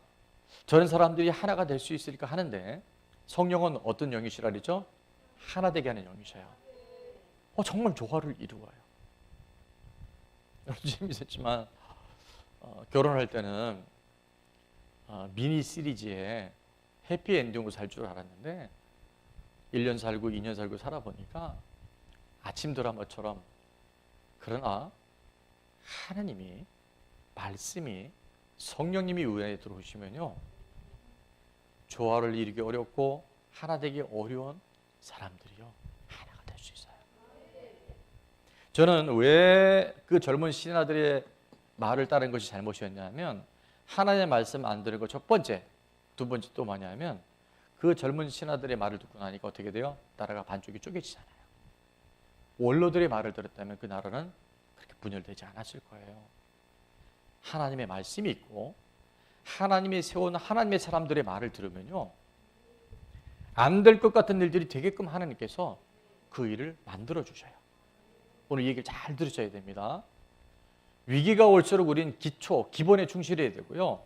저런 사람들이 하나가 될 수 있을까 하는데 성령은 어떤 영이시라 그랬죠? 하나 되게 하는 영이셔요. 정말 조화를 이루어요. 여러분 재밌었지만 결혼할 때는 미니 시리즈에 해피엔딩으로 살 줄 알았는데 1년 살고 2년 살고 살아보니까 아침 드라마처럼, 그러나 하나님이 말씀이 성령님이 우리에 들어오시면요 조화를 이루기 어렵고 하나 되기 어려운 사람들이요 하나가 될 수 있어요. 저는 왜 그 젊은 신하들의 말을 따른 것이 잘못이었냐면 하나님의 말씀 안 들은 거 첫 번째, 두 번째 또 뭐냐면 그 젊은 신하들의 말을 듣고 나니까 어떻게 돼요? 나라가 반쪽이 쪼개지잖아요. 원로들의 말을 들었다면 그 나라는 그렇게 분열되지 않았을 거예요. 하나님의 말씀이 있고 하나님이 세운 하나님의 사람들의 말을 들으면요, 안 될 것 같은 일들이 되게끔 하나님께서 그 일을 만들어 주셔요. 오늘 이 얘기를 잘 들으셔야 됩니다. 위기가 올수록 우리는 기본에 충실해야 되고요.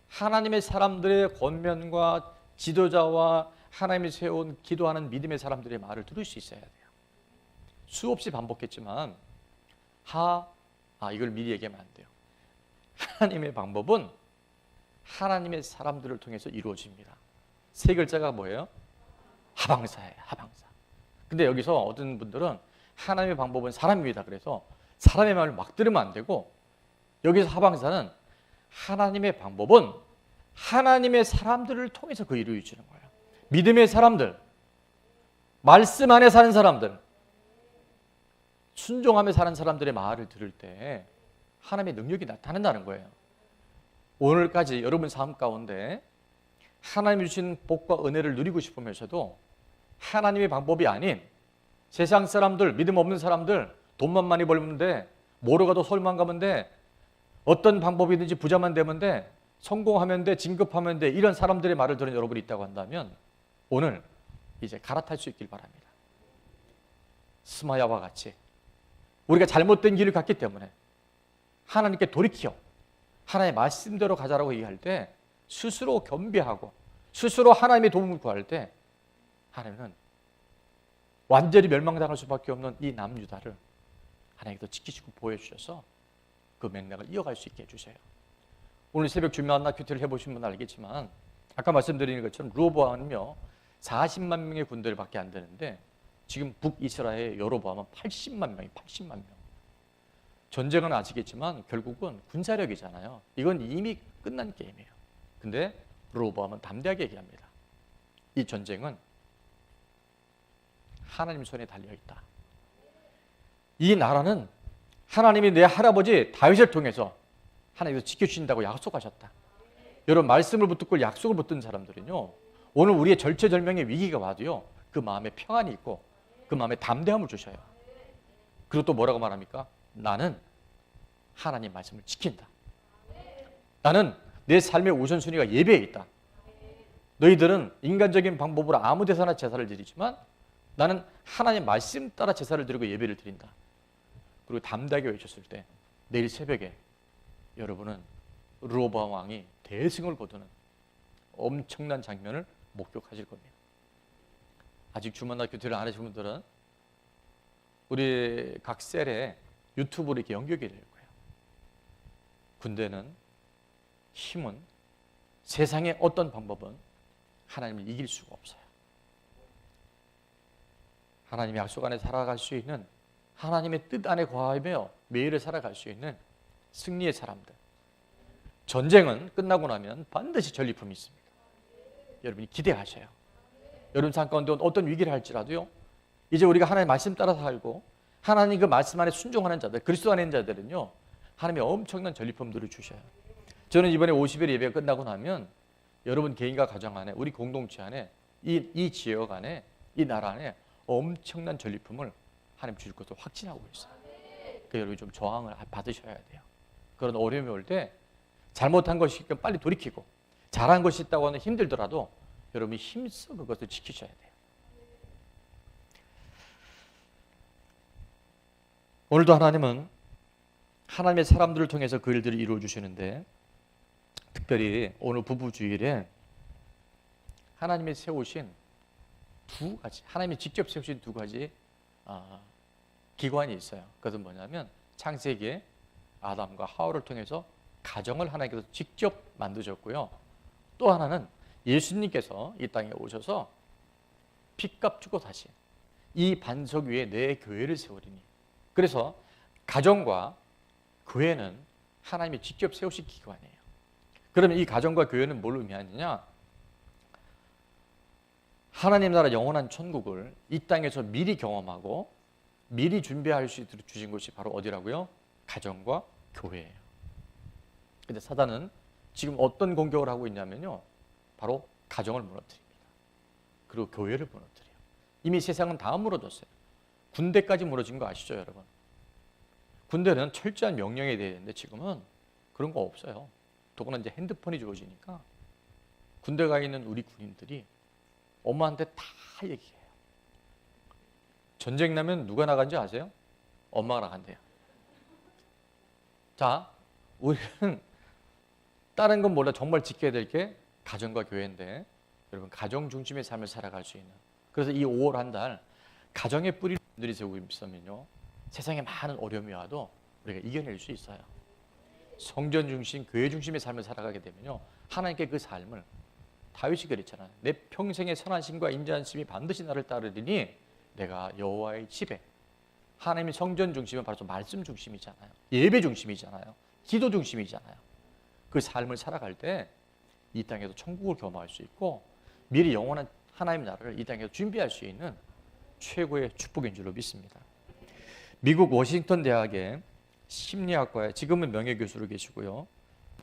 하나님의 사람들의 권면과 지도자와 하나님이 세운 기도하는 믿음의 사람들의 말을 들을 수 있어야 돼요. 수없이 반복했지만 이걸 미리 얘기하면 안 돼요. 하나님의 방법은 하나님의 사람들을 통해서 이루어집니다. 세 글자가 뭐예요? 하방사예요. 하방사. 근데 여기서 어떤 분들은 하나님의 방법은 사람입니다. 그래서 사람의 말을 막 들으면 안 되고, 여기서 하방사는 하나님의 방법은 하나님의 사람들을 통해서 그 이루어지는 거예요. 믿음의 사람들, 말씀 안에 사는 사람들, 순종하며 사는 사람들의 말을 들을 때 하나님의 능력이 나타난다는 거예요. 오늘까지 여러분 삶 가운데 하나님이 주신 복과 은혜를 누리고 싶으면서도 하나님의 방법이 아닌 세상 사람들, 믿음 없는 사람들, 돈만 많이 벌면 돼, 뭐로 가도 서울만 가면 돼, 어떤 방법이든지 부자만 되면 돼, 성공하면 돼, 진급하면 돼, 이런 사람들의 말을 들은 여러분이 있다고 한다면 오늘 이제 갈아탈 수 있길 바랍니다. 스마야와 같이 우리가 잘못된 길을 갔기 때문에 하나님께 돌이켜 하나님의 말씀대로 가자라고 얘기할 때 스스로 겸비하고 스스로 하나님의 도움을 구할 때 하나님은 완전히 멸망당할 수밖에 없는 이 남유다를 하나님께서 지키시고 보여주셔서 그 맥락을 이어갈 수 있게 해주세요. 오늘 새벽 주일 만나 큐티를 해보신 분은 알겠지만 아까 말씀드린 것처럼 르호보암은요 40만 명의 군대를 밖에 안 되는데 지금 북이스라엘 여로보암은 80만 명이 80만 명. 전쟁은 아시겠지만 결국은 군사력이잖아요. 이건 이미 끝난 게임이에요. 근데 르호보암은 담대하게 얘기합니다. 이 전쟁은 하나님 손에 달려있다. 이 나라는 하나님이 내 할아버지 다윗을 통해서 하나님께서 지켜주신다고 약속하셨다. 여러분 말씀을 붙들고 약속을 붙든 사람들은요 오늘 우리의 절체절명의 위기가 와도요 그 마음에 평안이 있고 그 마음에 담대함을 주셔요. 그리고 또 뭐라고 말합니까? 나는 하나님 말씀을 지킨다. 나는 내 삶의 우선순위가 예배에 있다. 너희들은 인간적인 방법으로 아무 데서나 제사를 드리지만 나는 하나님 말씀 따라 제사를 드리고 예배를 드린다. 그리고 담대하게 외쳤을 때 내일 새벽에 여러분은 르호보암 왕이 대승을 거두는 엄청난 장면을 목격하실 겁니다. 아직 주만나 교태를 안 하신 분들은 우리 각 셀에 유튜브로 이렇게 연결이 될 거예요. 군대는 힘은 세상의 어떤 방법은 하나님을 이길 수가 없어요. 하나님의 약속 안에 살아갈 수 있는 하나님의 뜻 안에 거하며 매일을 살아갈 수 있는 승리의 사람들. 전쟁은 끝나고 나면 반드시 전리품이 있습니다. 여러분이 기대하셔요. 여러분 삶 가운데 어떤 위기를 할지라도요 이제 우리가 하나님의 말씀 따라 살고 하나님 그 말씀 안에 순종하는 자들, 그리스도 안에 있는 자들은요 하나님의 엄청난 전리품들을 주셔요. 저는 이번에 50일 예배가 끝나고 나면 여러분 개인과 가정 안에 우리 공동체 안에 이 지역 안에 이 나라 안에 엄청난 전리품을 하나님 주실 것을 확신하고 있어요. 그러니까 여러분이 좀 저항을 받으셔야 돼요. 그런 어려움이 올 때 잘못한 것이 있으면 빨리 돌이키고 잘한 것이 있다고 하면 힘들더라도 여러분이 힘써 그것을 지키셔야 돼요. 오늘도 하나님은 하나님의 사람들을 통해서 그 일들을 이루어 주시는데 특별히 오늘 부부주일에 하나님이 세우신 두 가지, 하나님이 직접 세우신 두 가지 기관이 있어요. 그것은 뭐냐면 창세기에 아담과 하와를 통해서 가정을 하나님께서 직접 만드셨고요. 또 하나는 예수님께서 이 땅에 오셔서 핏값 주고 다시 이 반석 위에 내 교회를 세우리니. 그래서 가정과 교회는 하나님이 직접 세우신 기관이에요. 그러면 이 가정과 교회는 뭘 의미하느냐? 하나님 나라 영원한 천국을 이 땅에서 미리 경험하고 미리 준비할 수 있도록 주신 것이 바로 어디라고요? 가정과 교회예요. 근데 사단은 지금 어떤 공격을 하고 있냐면요, 바로 가정을 무너뜨립니다. 그리고 교회를 무너뜨려요. 이미 세상은 다 무너졌어요. 군대까지 무너진 거 아시죠, 여러분? 군대는 철저한 명령에 대해야 되는데 지금은 그런 거 없어요. 더구나 이제 핸드폰이 주어지니까 군대 가 있는 우리 군인들이 엄마한테 다 얘기해요. 전쟁 나면 누가 나간지 아세요? 엄마가 나간대요. 자, 우리는 다른 건 몰라 정말 지켜야 될 게 가정과 교회인데, 여러분 가정 중심의 삶을 살아갈 수 있는, 그래서 이 5월 한 달 가정의 뿌리를 분들이 세우고 있으면요, 세상에 많은 어려움이 와도 우리가 이겨낼 수 있어요. 성전 중심, 교회 중심의 삶을 살아가게 되면요, 하나님께 그 삶을, 다윗이 그랬잖아요. 내 평생의 선하심과 인자하심이 반드시 나를 따르리니 내가 여호와의 집에, 하나님의 성전 중심은 바로 말씀 중심이잖아요. 예배 중심이잖아요. 기도 중심이잖아요. 그 삶을 살아갈 때 이 땅에도 천국을 경험할 수 있고 미리 영원한 하나님 나라를 이 땅에서 준비할 수 있는 최고의 축복인 줄로 믿습니다. 미국 워싱턴 대학의 심리학과에 지금은 명예교수로 계시고요,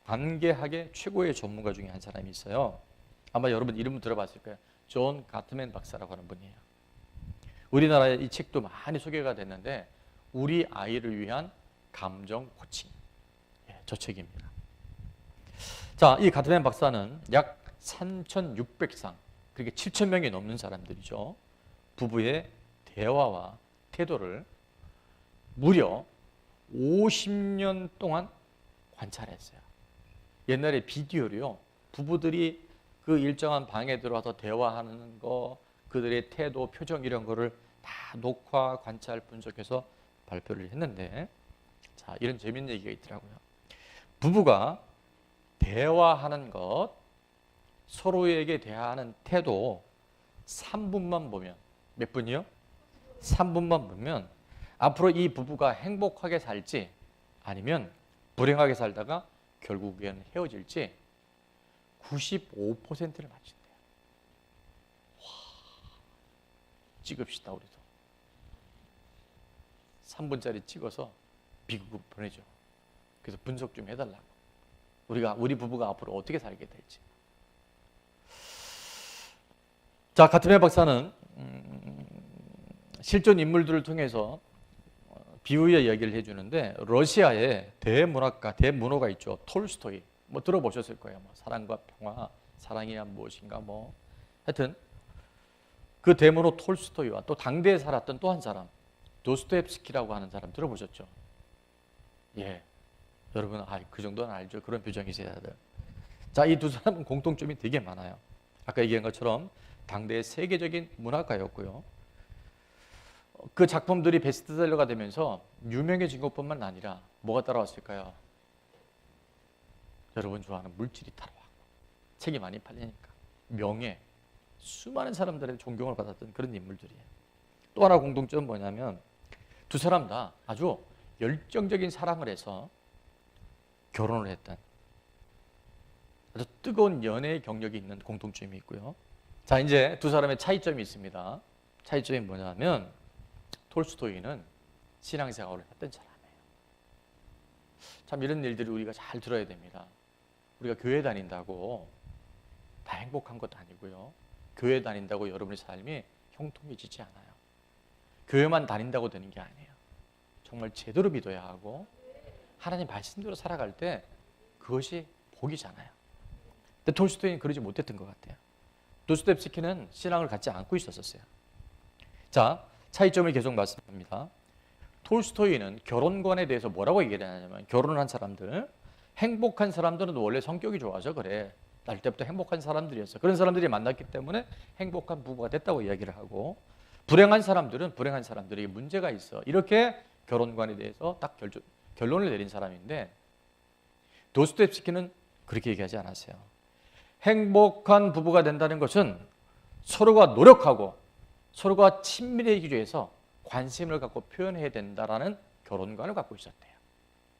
관계학의 최고의 전문가 중에 한 사람이 있어요. 아마 여러분 이름 들어봤을 거예요. 존 가트맨 박사라고 하는 분이에요. 우리나라에 이 책도 많이 소개가 됐는데, 우리 아이를 위한 감정 코칭, 저 책입니다. 자, 이 가트맨 박사는 약 3,600상, 그러니까 7,000명이 넘는 사람들이죠, 부부의 대화와 태도를 무려 50년 동안 관찰했어요. 옛날에 비디오로요, 부부들이 그 일정한 방에 들어와서 대화하는 거, 그들의 태도, 표정 이런 거를 다 녹화, 관찰, 분석해서 발표를 했는데, 자, 이런 재밌는 얘기가 있더라고요. 부부가 대화하는 것, 서로에게 대하는 태도 3분만 보면, 몇 분이요? 3분만 보면 앞으로 이 부부가 행복하게 살지 아니면 불행하게 살다가 결국엔 헤어질지 95%를 맞춘대요. 와, 찍읍시다 우리도. 3분짜리 찍어서 미국으로 보내죠. 그래서 분석 좀 해달라고. 우리 부부가 앞으로 어떻게 살게 될지. 자, 가트맨 박사는 실존 인물들을 통해서 비유의 이야기를 해주는데, 러시아의 대문학가, 대문호가 있죠. 톨스토이. 뭐 들어보셨을 거예요. 뭐 사랑과 평화, 사랑이야 무엇인가, 뭐 하여튼 그 대문호 톨스토이와 또 당대에 살았던 또 한 사람, 도스토옙스키라고 하는 사람 들어보셨죠? 예, 여러분 그 정도는 알죠. 그런 표정이세요 다들. 자, 이 두 사람은 공통점이 되게 많아요. 아까 얘기한 것처럼 당대의 세계적인 문학가였고요, 그 작품들이 베스트셀러가 되면서 유명해진 것뿐만 아니라 뭐가 따라왔을까요? 여러분 좋아하는 물질이 따라왔고, 책이 많이 팔리니까 명예, 수많은 사람들의 존경을 받았던 그런 인물들이에요. 또 하나 공통점은 뭐냐면 두 사람 다 아주 열정적인 사랑을 해서 결혼을 했던 아주 뜨거운 연애의 경력이 있는 공통점이 있고요. 자, 이제 두 사람의 차이점이 있습니다. 차이점이 뭐냐면 톨스토이는 신앙생활을 했던 사람이에요. 참 이런 일들이 우리가 잘 들어야 됩니다. 우리가 교회 다닌다고 다 행복한 것도 아니고요, 교회 다닌다고 여러분의 삶이 형통해지지 않아요. 교회만 다닌다고 되는 게 아니에요. 정말 제대로 믿어야 하고 하나님 말씀대로 살아갈 때 그것이 복이잖아요. 근데 톨스토이는 그러지 못했던 것 같아요. 도스토옙스키는 신앙을 갖지 않고 있었어요. 자, 차이점을 계속 말씀합니다. 톨스토이는 결혼관에 대해서 뭐라고 얘기를 하냐면, 결혼을 한 사람들, 행복한 사람들은 원래 성격이 좋아서 그래, 날 때부터 행복한 사람들이었어, 그런 사람들이 만났기 때문에 행복한 부부가 됐다고 이야기를 하고, 불행한 사람들은 불행한 사람들에게 문제가 있어, 이렇게 결혼관에 대해서 딱 결론을 내린 사람인데, 도스토옙스키는 그렇게 얘기하지 않았어요. 행복한 부부가 된다는 것은 서로가 노력하고 서로가 친밀해지기 위해서 관심을 갖고 표현해야 된다라는 결혼관을 갖고 있었대요.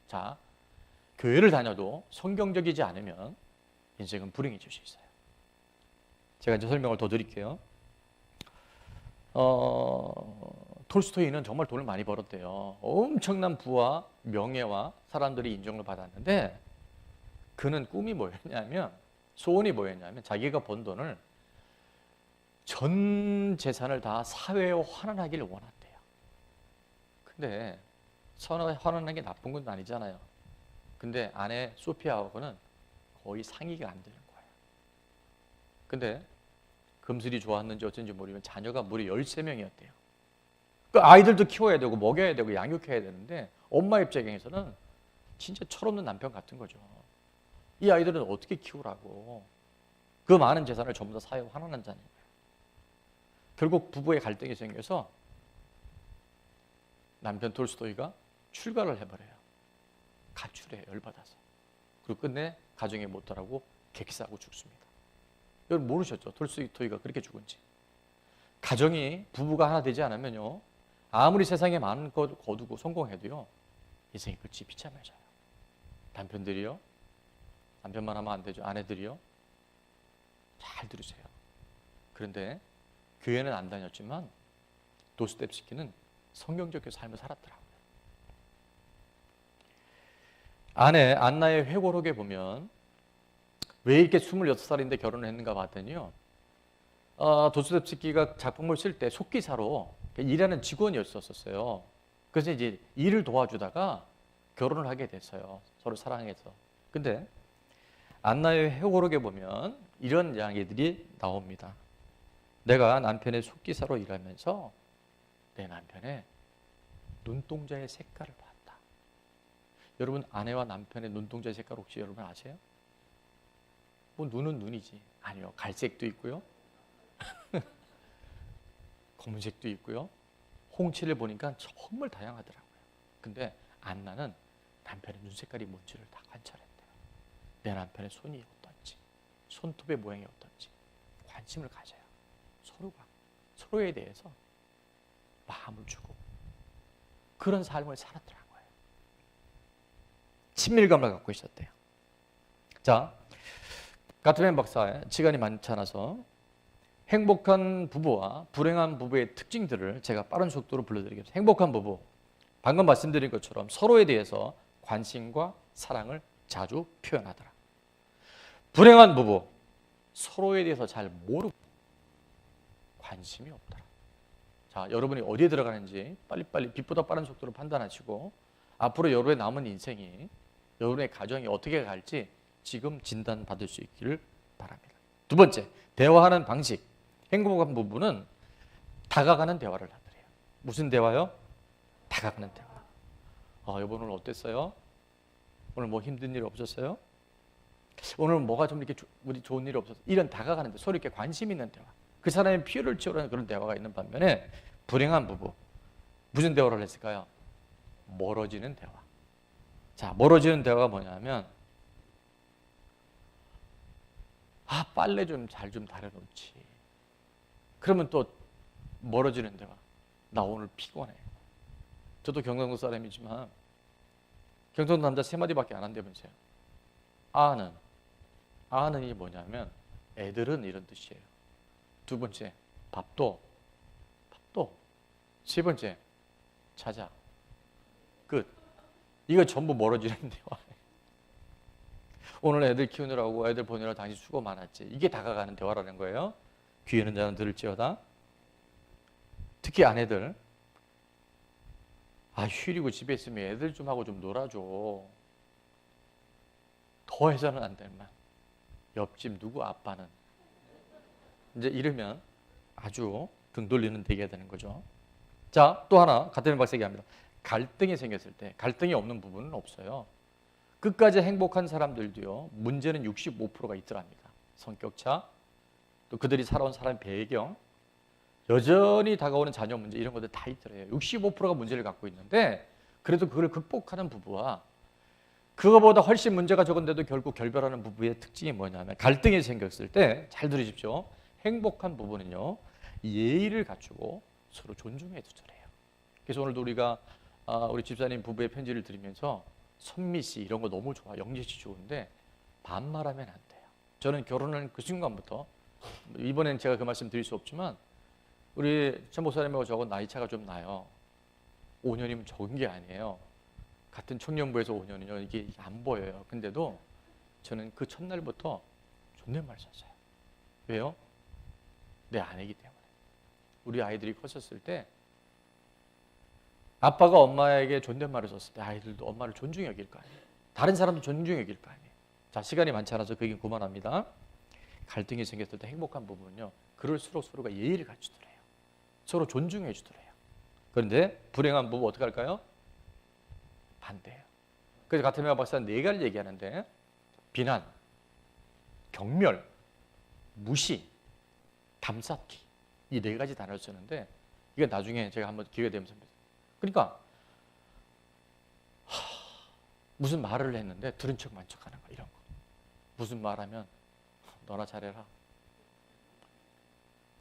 자, 교회를 다녀도 성경적이지 않으면 인생은 불행해질 수 있어요. 제가 이제 설명을 더 드릴게요. 톨스토이는 정말 돈을 많이 벌었대요. 엄청난 부와 명예와 사람들이 인정을 받았는데 그는 꿈이 뭐였냐면, 소원이 뭐였냐면 자기가 번 돈을 전 재산을 다 사회에 환원하기를 원한대요. 근데 사회에 환원하는 게 나쁜 건 아니잖아요. 근데 아내 소피아하고는 거의 상의가 안 되는 거예요. 근데 금슬이 좋았는지 어쩐지 모르지만 자녀가 무려 13명이었대요. 그 아이들도 키워야 되고 먹여야 되고 양육해야 되는데 엄마 입장에서는 진짜 철없는 남편 같은 거죠. 이 아이들은 어떻게 키우라고. 그 많은 재산을 전부 다 사회에 환원한다는 거예요. 결국 부부의 갈등이 생겨서 남편 톨스토이가 출가를 해버려요. 가출해요. 열받아서. 그리고 끝내 가정에 못 따라고 객사하고 죽습니다. 여러분 모르셨죠? 톨스토이가 그렇게 죽은지. 가정이 부부가 하나 되지 않으면요, 아무리 세상에 많은 것 거두고 성공해도요, 인생이 끝이 비참해져요. 남편들이요, 남편만 하면 안 되죠. 아내들이요, 잘 들으세요. 그런데 교회는 안 다녔지만 도스토옙스키는 성경적인 삶을 살았더라고요. 아내 안나의 회고록에 보면 왜 이렇게 26살인데 결혼을 했는가 봤더니요, 도스토옙스키가 작품을 쓸 때 속기사로 일하는 직원이었었어요. 그래서 이제 일을 도와주다가 결혼을 하게 됐어요. 서로 사랑해서. 근데 안나의 회고록에 보면 이런 이야기들이 나옵니다. 내가 남편의 속기사로 일하면서 내 남편의 눈동자의 색깔을 봤다. 여러분 아내와 남편의 눈동자의 색깔 혹시 여러분 아세요? 뭐 눈은 눈이지. 아니요. 갈색도 있고요. 검은색도 있고요. 홍치를 보니까 정말 다양하더라고요. 근데 안나는 남편의 눈 색깔이 뭔지를 다 관찰했대요. 내 남편의 손이 어떤지, 손톱의 모양이 어떤지 관심을 가져요. 서로가 서로에 대해서 마음을 주고 그런 삶을 살았더라고요. 친밀감을 갖고 있었대요. 자, 가트맨 박사의 시간이 많지 않아서 행복한 부부와 불행한 부부의 특징들을 제가 빠른 속도로 불러드리겠습니다. 행복한 부부, 방금 말씀드린 것처럼 서로에 대해서 관심과 사랑을 자주 표현하더라. 불행한 부부, 서로에 대해서 잘 모르고 관심이 없더라. 자, 여러분이 어디에 들어가는지 빨리빨리 빛보다 빠른 속도로 판단하시고 앞으로 여러분의 남은 인생이, 여러분의 가정이 어떻게 갈지 지금 진단받을 수 있기를 바랍니다. 두 번째, 대화하는 방식. 행복한 부부는 다가가는 대화를 하더래요. 무슨 대화요? 다가가는 대화. 여보 오늘 어땠어요? 오늘 뭐 힘든 일 없었어요? 오늘 뭐가 좀 이렇게 우리 좋은 일이 없었어요? 이런 다가가는 대, 서로 이렇게 관심 있는 대화. 그 사람의 피해를 채우려는 그런 대화가 있는 반면에 불행한 부부, 무슨 대화를 했을까요? 멀어지는 대화. 자, 멀어지는 대화가 뭐냐면 빨래 좀 잘 좀 다려놓지. 그러면 또 멀어지는 대화. 나 오늘 피곤해. 저도 경상도 사람이지만 경상도 남자 3마디밖에 안 한다면서요. 아는 이 뭐냐면 애들은 이런 뜻이에요. 두 번째, 밥도. 세 번째, 자자. 끝. 이거 전부 멀어지는 대화예요. 오늘 애들 키우느라고 애들 보느라 당신 수고 많았지. 이게 다가가는 대화라는 거예요. 귀 있는 자는 들을지어다. 특히 아내들, 휴일이고 집에 있으면 애들 좀 하고 좀 놀아줘. 더 해서는 안 될 만. 옆집 누구 아빠는. 이제 이러면 아주 등 돌리는 대기가 되는 거죠. 자, 또 하나 가트맨 박사가 합니다. 갈등이 생겼을 때, 갈등이 없는 부분은 없어요. 끝까지 행복한 사람들도요, 문제는 65%가 있더랍니다. 성격차, 또 그들이 살아온 사람 배경, 여전히 다가오는 자녀 문제, 이런 것들 다 있더래요. 65%가 문제를 갖고 있는데 그래도 그걸 극복하는 부부와 그거보다 훨씬 문제가 적은데도 결국 결별하는 부부의 특징이 뭐냐면, 갈등이 생겼을 때 잘 들으십시오. 행복한 부부는요, 예의를 갖추고 서로 존중해 주더래요. 그래서 오늘도 우리가 우리 집사님 부부의 편지를 들으면서 선미 씨 이런 거 너무 좋아, 영재 씨 좋은데 반말하면 안 돼요. 저는 결혼한 그 순간부터, 이번엔 제가 그 말씀 드릴 수 없지만 우리 전 목사님하고 저하고 나이 차가 좀 나요. 5년이면 적은 게 아니에요. 같은 청년부에서 5년은요, 이게 안 보여요. 근데도 저는 그 첫날부터 존댓말 썼어요. 왜요? 내 아내이기 때문에. 우리 아이들이 컸었을 때 아빠가 엄마에게 존댓말을 썼을 때 아이들도 엄마를 존중히 여길 거 아니에요. 다른 사람도 존중히 여길 거 아니에요. 자, 시간이 많지 않아서 그게 그만합니다. 갈등이 생겼을 때 행복한 부분은요, 그럴수록 서로가 예의를 갖추더래요. 서로 존중해 주더래요. 그런데 불행한 부부 어떻게 할까요? 반대예요. 그래서 가테메아 박사는 4가지를 얘기하는데 비난, 경멸, 무시, 담쌓기, 이 4가지 단어를 쓰는데 이게 나중에 제가 한번 기회가 되면 그러니까 무슨 말을 했는데 들은 척만 척하는 거, 이런 거. 무슨 말하면 너나 잘해라.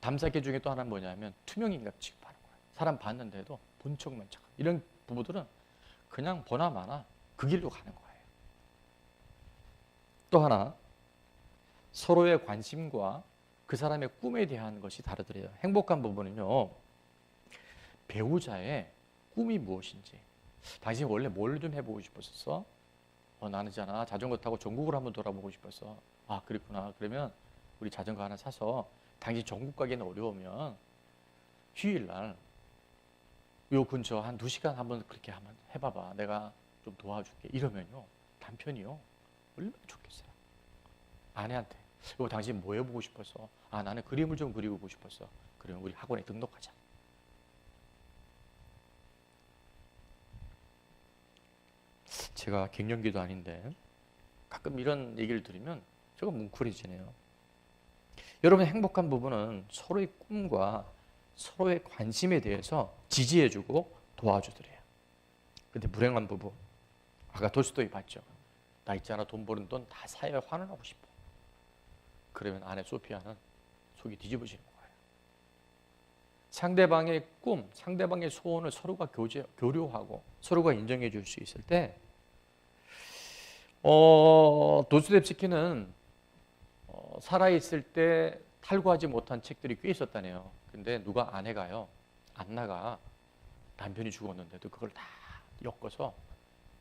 담쌓기 중에 또 하나는 뭐냐면 투명인간 취급하는 거예요. 사람 봤는데도 본 척만 척하는. 이런 부부들은 그냥 보나 마나 그 길로 가는 거예요. 또 하나, 서로의 관심과 그 사람의 꿈에 대한 것이 다르더래요. 행복한 부분은요, 배우자의 꿈이 무엇인지. 당신이 원래 뭘 좀 해보고 싶었었어? 나는 있잖아, 자전거 타고 전국을 한번 돌아보고 싶었어. 아, 그랬구나. 그러면 우리 자전거 하나 사서 당신 전국 가기는 어려우면 휴일날 요 근처 한 2시간 한번 그렇게 한번 해봐봐. 내가 좀 도와줄게. 이러면요, 남편이요, 얼마나 좋겠어요. 아내한테 이거 당신 뭐 해보고 싶었어? 아, 나는 그림을 좀 그리고 싶었어. 그러면 우리 학원에 등록하자. 제가 갱년기도 아닌데 가끔 이런 얘기를 들으면 제가 뭉클해지네요. 여러분, 행복한 부분은 서로의 꿈과 서로의 관심에 대해서 지지해주고 도와주더래요. 근데 불행한 부부, 아까 돌스토이 봤죠? 나 있잖아, 돈 버는 돈 다 사회에 환원하고 싶어. 그러면 아내 소피아는 속이 뒤집어지는 거예요. 상대방의 꿈, 상대방의 소원을 서로가 교류하고 서로가 인정해 줄 수 있을 때 도스토옙스키는 살아있을 때 탈구하지 못한 책들이 꽤 있었다네요. 근데 누가 아내가요, 안 나가. 남편이 죽었는데도 그걸 다 엮어서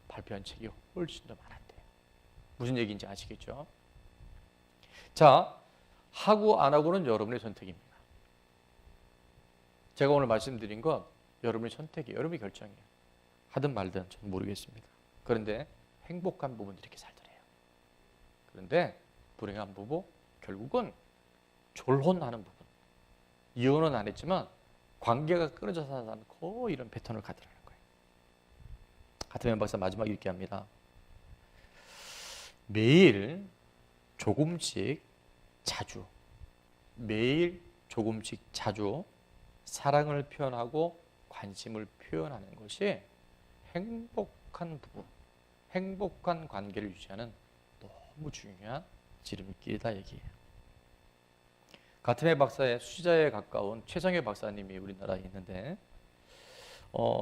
발표한 책이 훨씬 더 많았대요. 무슨 얘기인지 아시겠죠? 자, 하고 안 하고는 여러분의 선택입니다. 제가 오늘 말씀드린 것 여러분의 선택이에요. 여러분의 결정이에요. 하든 말든 저는 모르겠습니다. 그런데 행복한 부분 이렇게 살더래요. 그런데 불행한 부부, 결국은 졸혼하는 부분. 이혼은 안 했지만 관계가 끊어져서 않고 이런 패턴을 가더라는 거예요. 가테메아 박사 마지막 읽게 합니다. 매일 조금씩 자주, 매일 조금씩 자주 사랑을 표현하고 관심을 표현하는 것이 행복한 부부, 행복한 관계를 유지하는 너무 중요한 지름길이다 얘기예요. 가테메아 박사의 수지자에 가까운 최성애 박사님이 우리나라에 있는데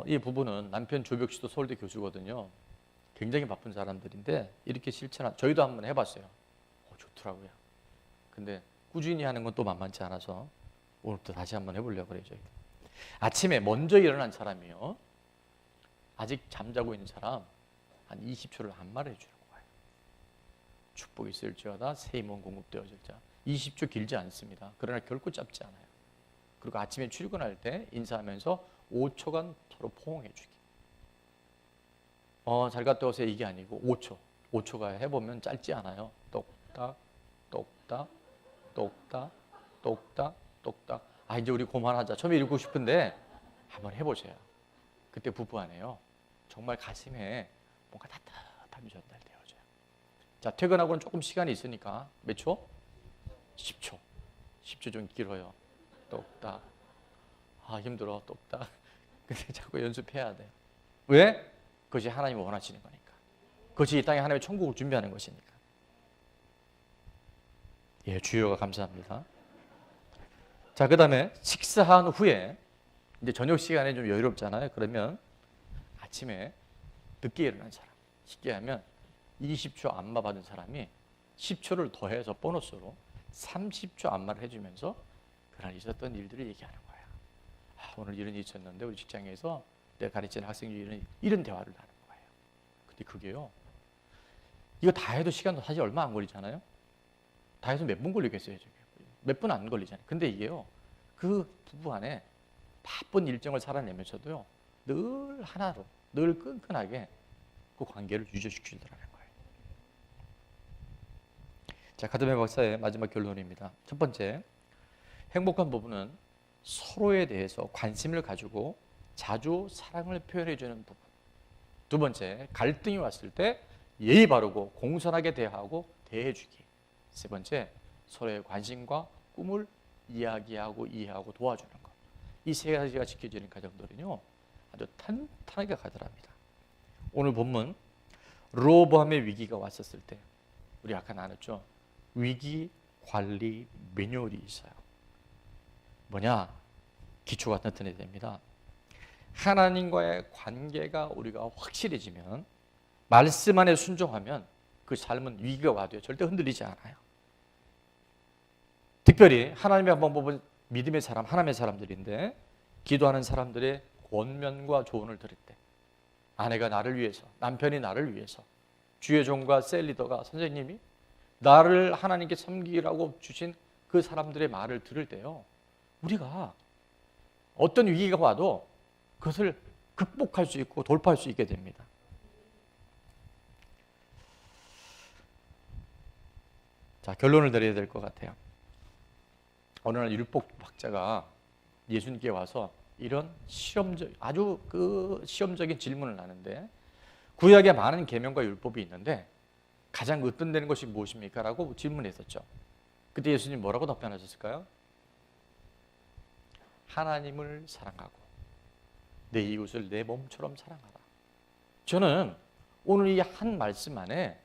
이 부부는 남편 조벽 씨도 서울대 교수거든요. 굉장히 바쁜 사람들인데 이렇게 실천한, 저희도 한번 해봤어요. 좋더라고요. 근데 꾸준히 하는 건 또 만만치 않아서 오늘부터 다시 한번 해보려고 그래요. 저희도. 아침에 먼저 일어난 사람이요, 아직 잠자고 있는 사람 한 20초를 안마를 해주는 거예요. 축복이 있을지어다 새 힘은 공급되어질 자. 20초 길지 않습니다. 그러나 결코 짧지 않아요. 그리고 아침에 출근할 때 인사하면서 5초간 서로 포옹해주기. 잘 갔다 오세요 이게 아니고 5초. 5초가 해보면 짧지 않아요. 똑딱 똑딱 똑딱 똑딱 똑딱. 아, 이제 우리 그만하자. 처음에 읽고 싶은데 한번 해보세요. 그때 부부 안에요, 정말 가슴에 뭔가 따뜻함이 전달되어져요. 자, 퇴근하고는 조금 시간이 있으니까 몇 초? 10초. 10초 좀 길어요. 똑딱. 아, 힘들어. 똑딱. 근데 자꾸 연습해야 돼요. 왜? 그것이 하나님이 원하시는 거니까. 그것이 이 땅에 하나님의 천국을 준비하는 것이니까. 예, 주여가 감사합니다. 자, 그 다음에 식사한 후에 이제 저녁 시간에 좀 여유롭잖아요. 그러면 아침에 늦게 일어난 사람, 쉽게 하면 20초 안마 받은 사람이 10초를 더해서 보너스로 30초 안마를 해주면서 그날 있었던 일들을 얘기하는 거예요. 오늘 이런 일이 있었는데 우리 직장에서 내가 가르치는 학생들이 이런 대화를 나누는 거예요. 근데 그게요, 이거 다 해도 시간 사실 얼마 안 걸리잖아요. 다 해서 몇 분 걸리겠어요? 몇 분 안 걸리잖아요. 근데 이게요, 그 부부 안에 바쁜 일정을 살아내면서도요, 늘 하나로, 늘 끈끈하게 그 관계를 유지시키더라는 거예요. 자, 카드메 박사의 마지막 결론입니다. 첫 번째, 행복한 부부는 서로에 대해서 관심을 가지고 자주 사랑을 표현해주는 부부. 두 번째, 갈등이 왔을 때 예의 바르고 공손하게 대하고 대해주기. 세 번째, 서로의 관심과 꿈을 이야기하고 이해하고 도와주는 것. 이 세 가지가 지켜지는 가정들은요, 아주 탄탄하게 가더랍니다. 오늘 본문 르호보암의 위기가 왔었을 때 우리 아까 나눴죠. 위기 관리 매뉴얼이 있어요. 뭐냐? 기초가 튼튼해야 됩니다. 하나님과의 관계가 우리가 확실해지면, 말씀 안에 순종하면 그 삶은 위기가 와도 절대 흔들리지 않아요. 특별히 하나님의 한번 보면 믿음의 사람, 하나님의 사람들인데 기도하는 사람들의 권면과 조언을 들을 때, 아내가 나를 위해서, 남편이 나를 위해서, 주의 종과 셀 리더가, 선생님이 나를 하나님께 섬기라고 주신 그 사람들의 말을 들을 때요, 우리가 어떤 위기가 와도 그것을 극복할 수 있고 돌파할 수 있게 됩니다. 자, 결론을 내려야 될 것 같아요. 어느 날 율법 학자가 예수님께 와서 이런 아주 시험적인 질문을 하는데, 구약에 많은 계명과 율법이 있는데 가장 으뜸되는 것이 무엇입니까? 라고 질문했었죠. 그때 예수님 뭐라고 답변하셨을까요? 하나님을 사랑하고 내 이웃을 내 몸처럼 사랑하라. 저는 오늘 이 한 말씀 안에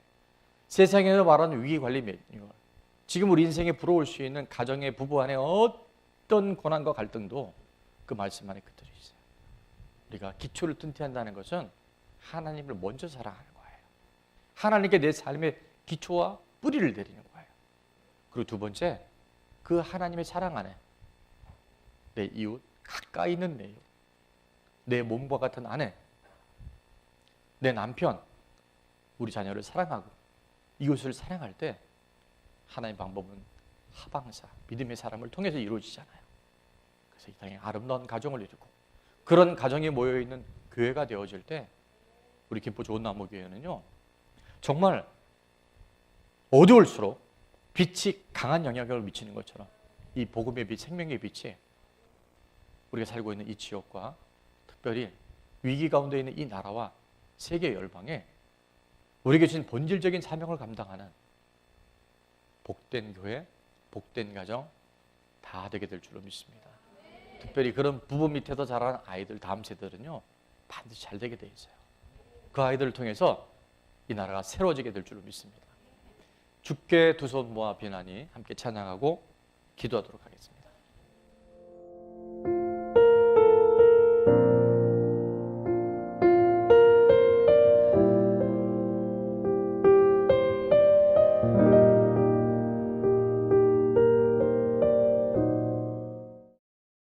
세상에서 말하는 위기관리 매뉴얼, 지금 우리 인생에 불어올 수 있는 가정의 부부 안에 어떤 고난과 갈등도 그 말씀 안에 깃들어 있어요. 우리가 기초를 튼튼한다는 것은 하나님을 먼저 사랑하는 거예요. 하나님께 내 삶의 기초와 뿌리를 내리는 거예요. 그리고 두 번째, 그 하나님의 사랑 안에 내 이웃, 가까이 있는 내 이웃, 내 몸과 같은 아내, 내 남편, 우리 자녀를 사랑하고 이웃을 사랑할 때 하나님의 방법은 하방사, 믿음의 사람을 통해서 이루어지잖아요. 그래서 이 땅에 아름다운 가정을 이루고, 그런 가정이 모여있는 교회가 되어질 때 우리 김포 좋은나무교회는요, 정말 어두울수록 빛이 강한 영향력을 미치는 것처럼 이 복음의 빛, 생명의 빛이 우리가 살고 있는 이 지역과 특별히 위기 가운데 있는 이 나라와 세계 열방에 우리에게 주신 본질적인 사명을 감당하는 복된 교회, 복된 가정 다 되게 될 줄로 믿습니다. 특별히 그런 부부 밑에서 자라는 아이들, 다음 세대들은요, 반드시 잘 되게 돼 있어요. 그 아이들을 통해서 이 나라가 새로워지게 될 줄로 믿습니다. 주께 두 손 모아 비나니 함께 찬양하고 기도하도록 하겠습니다.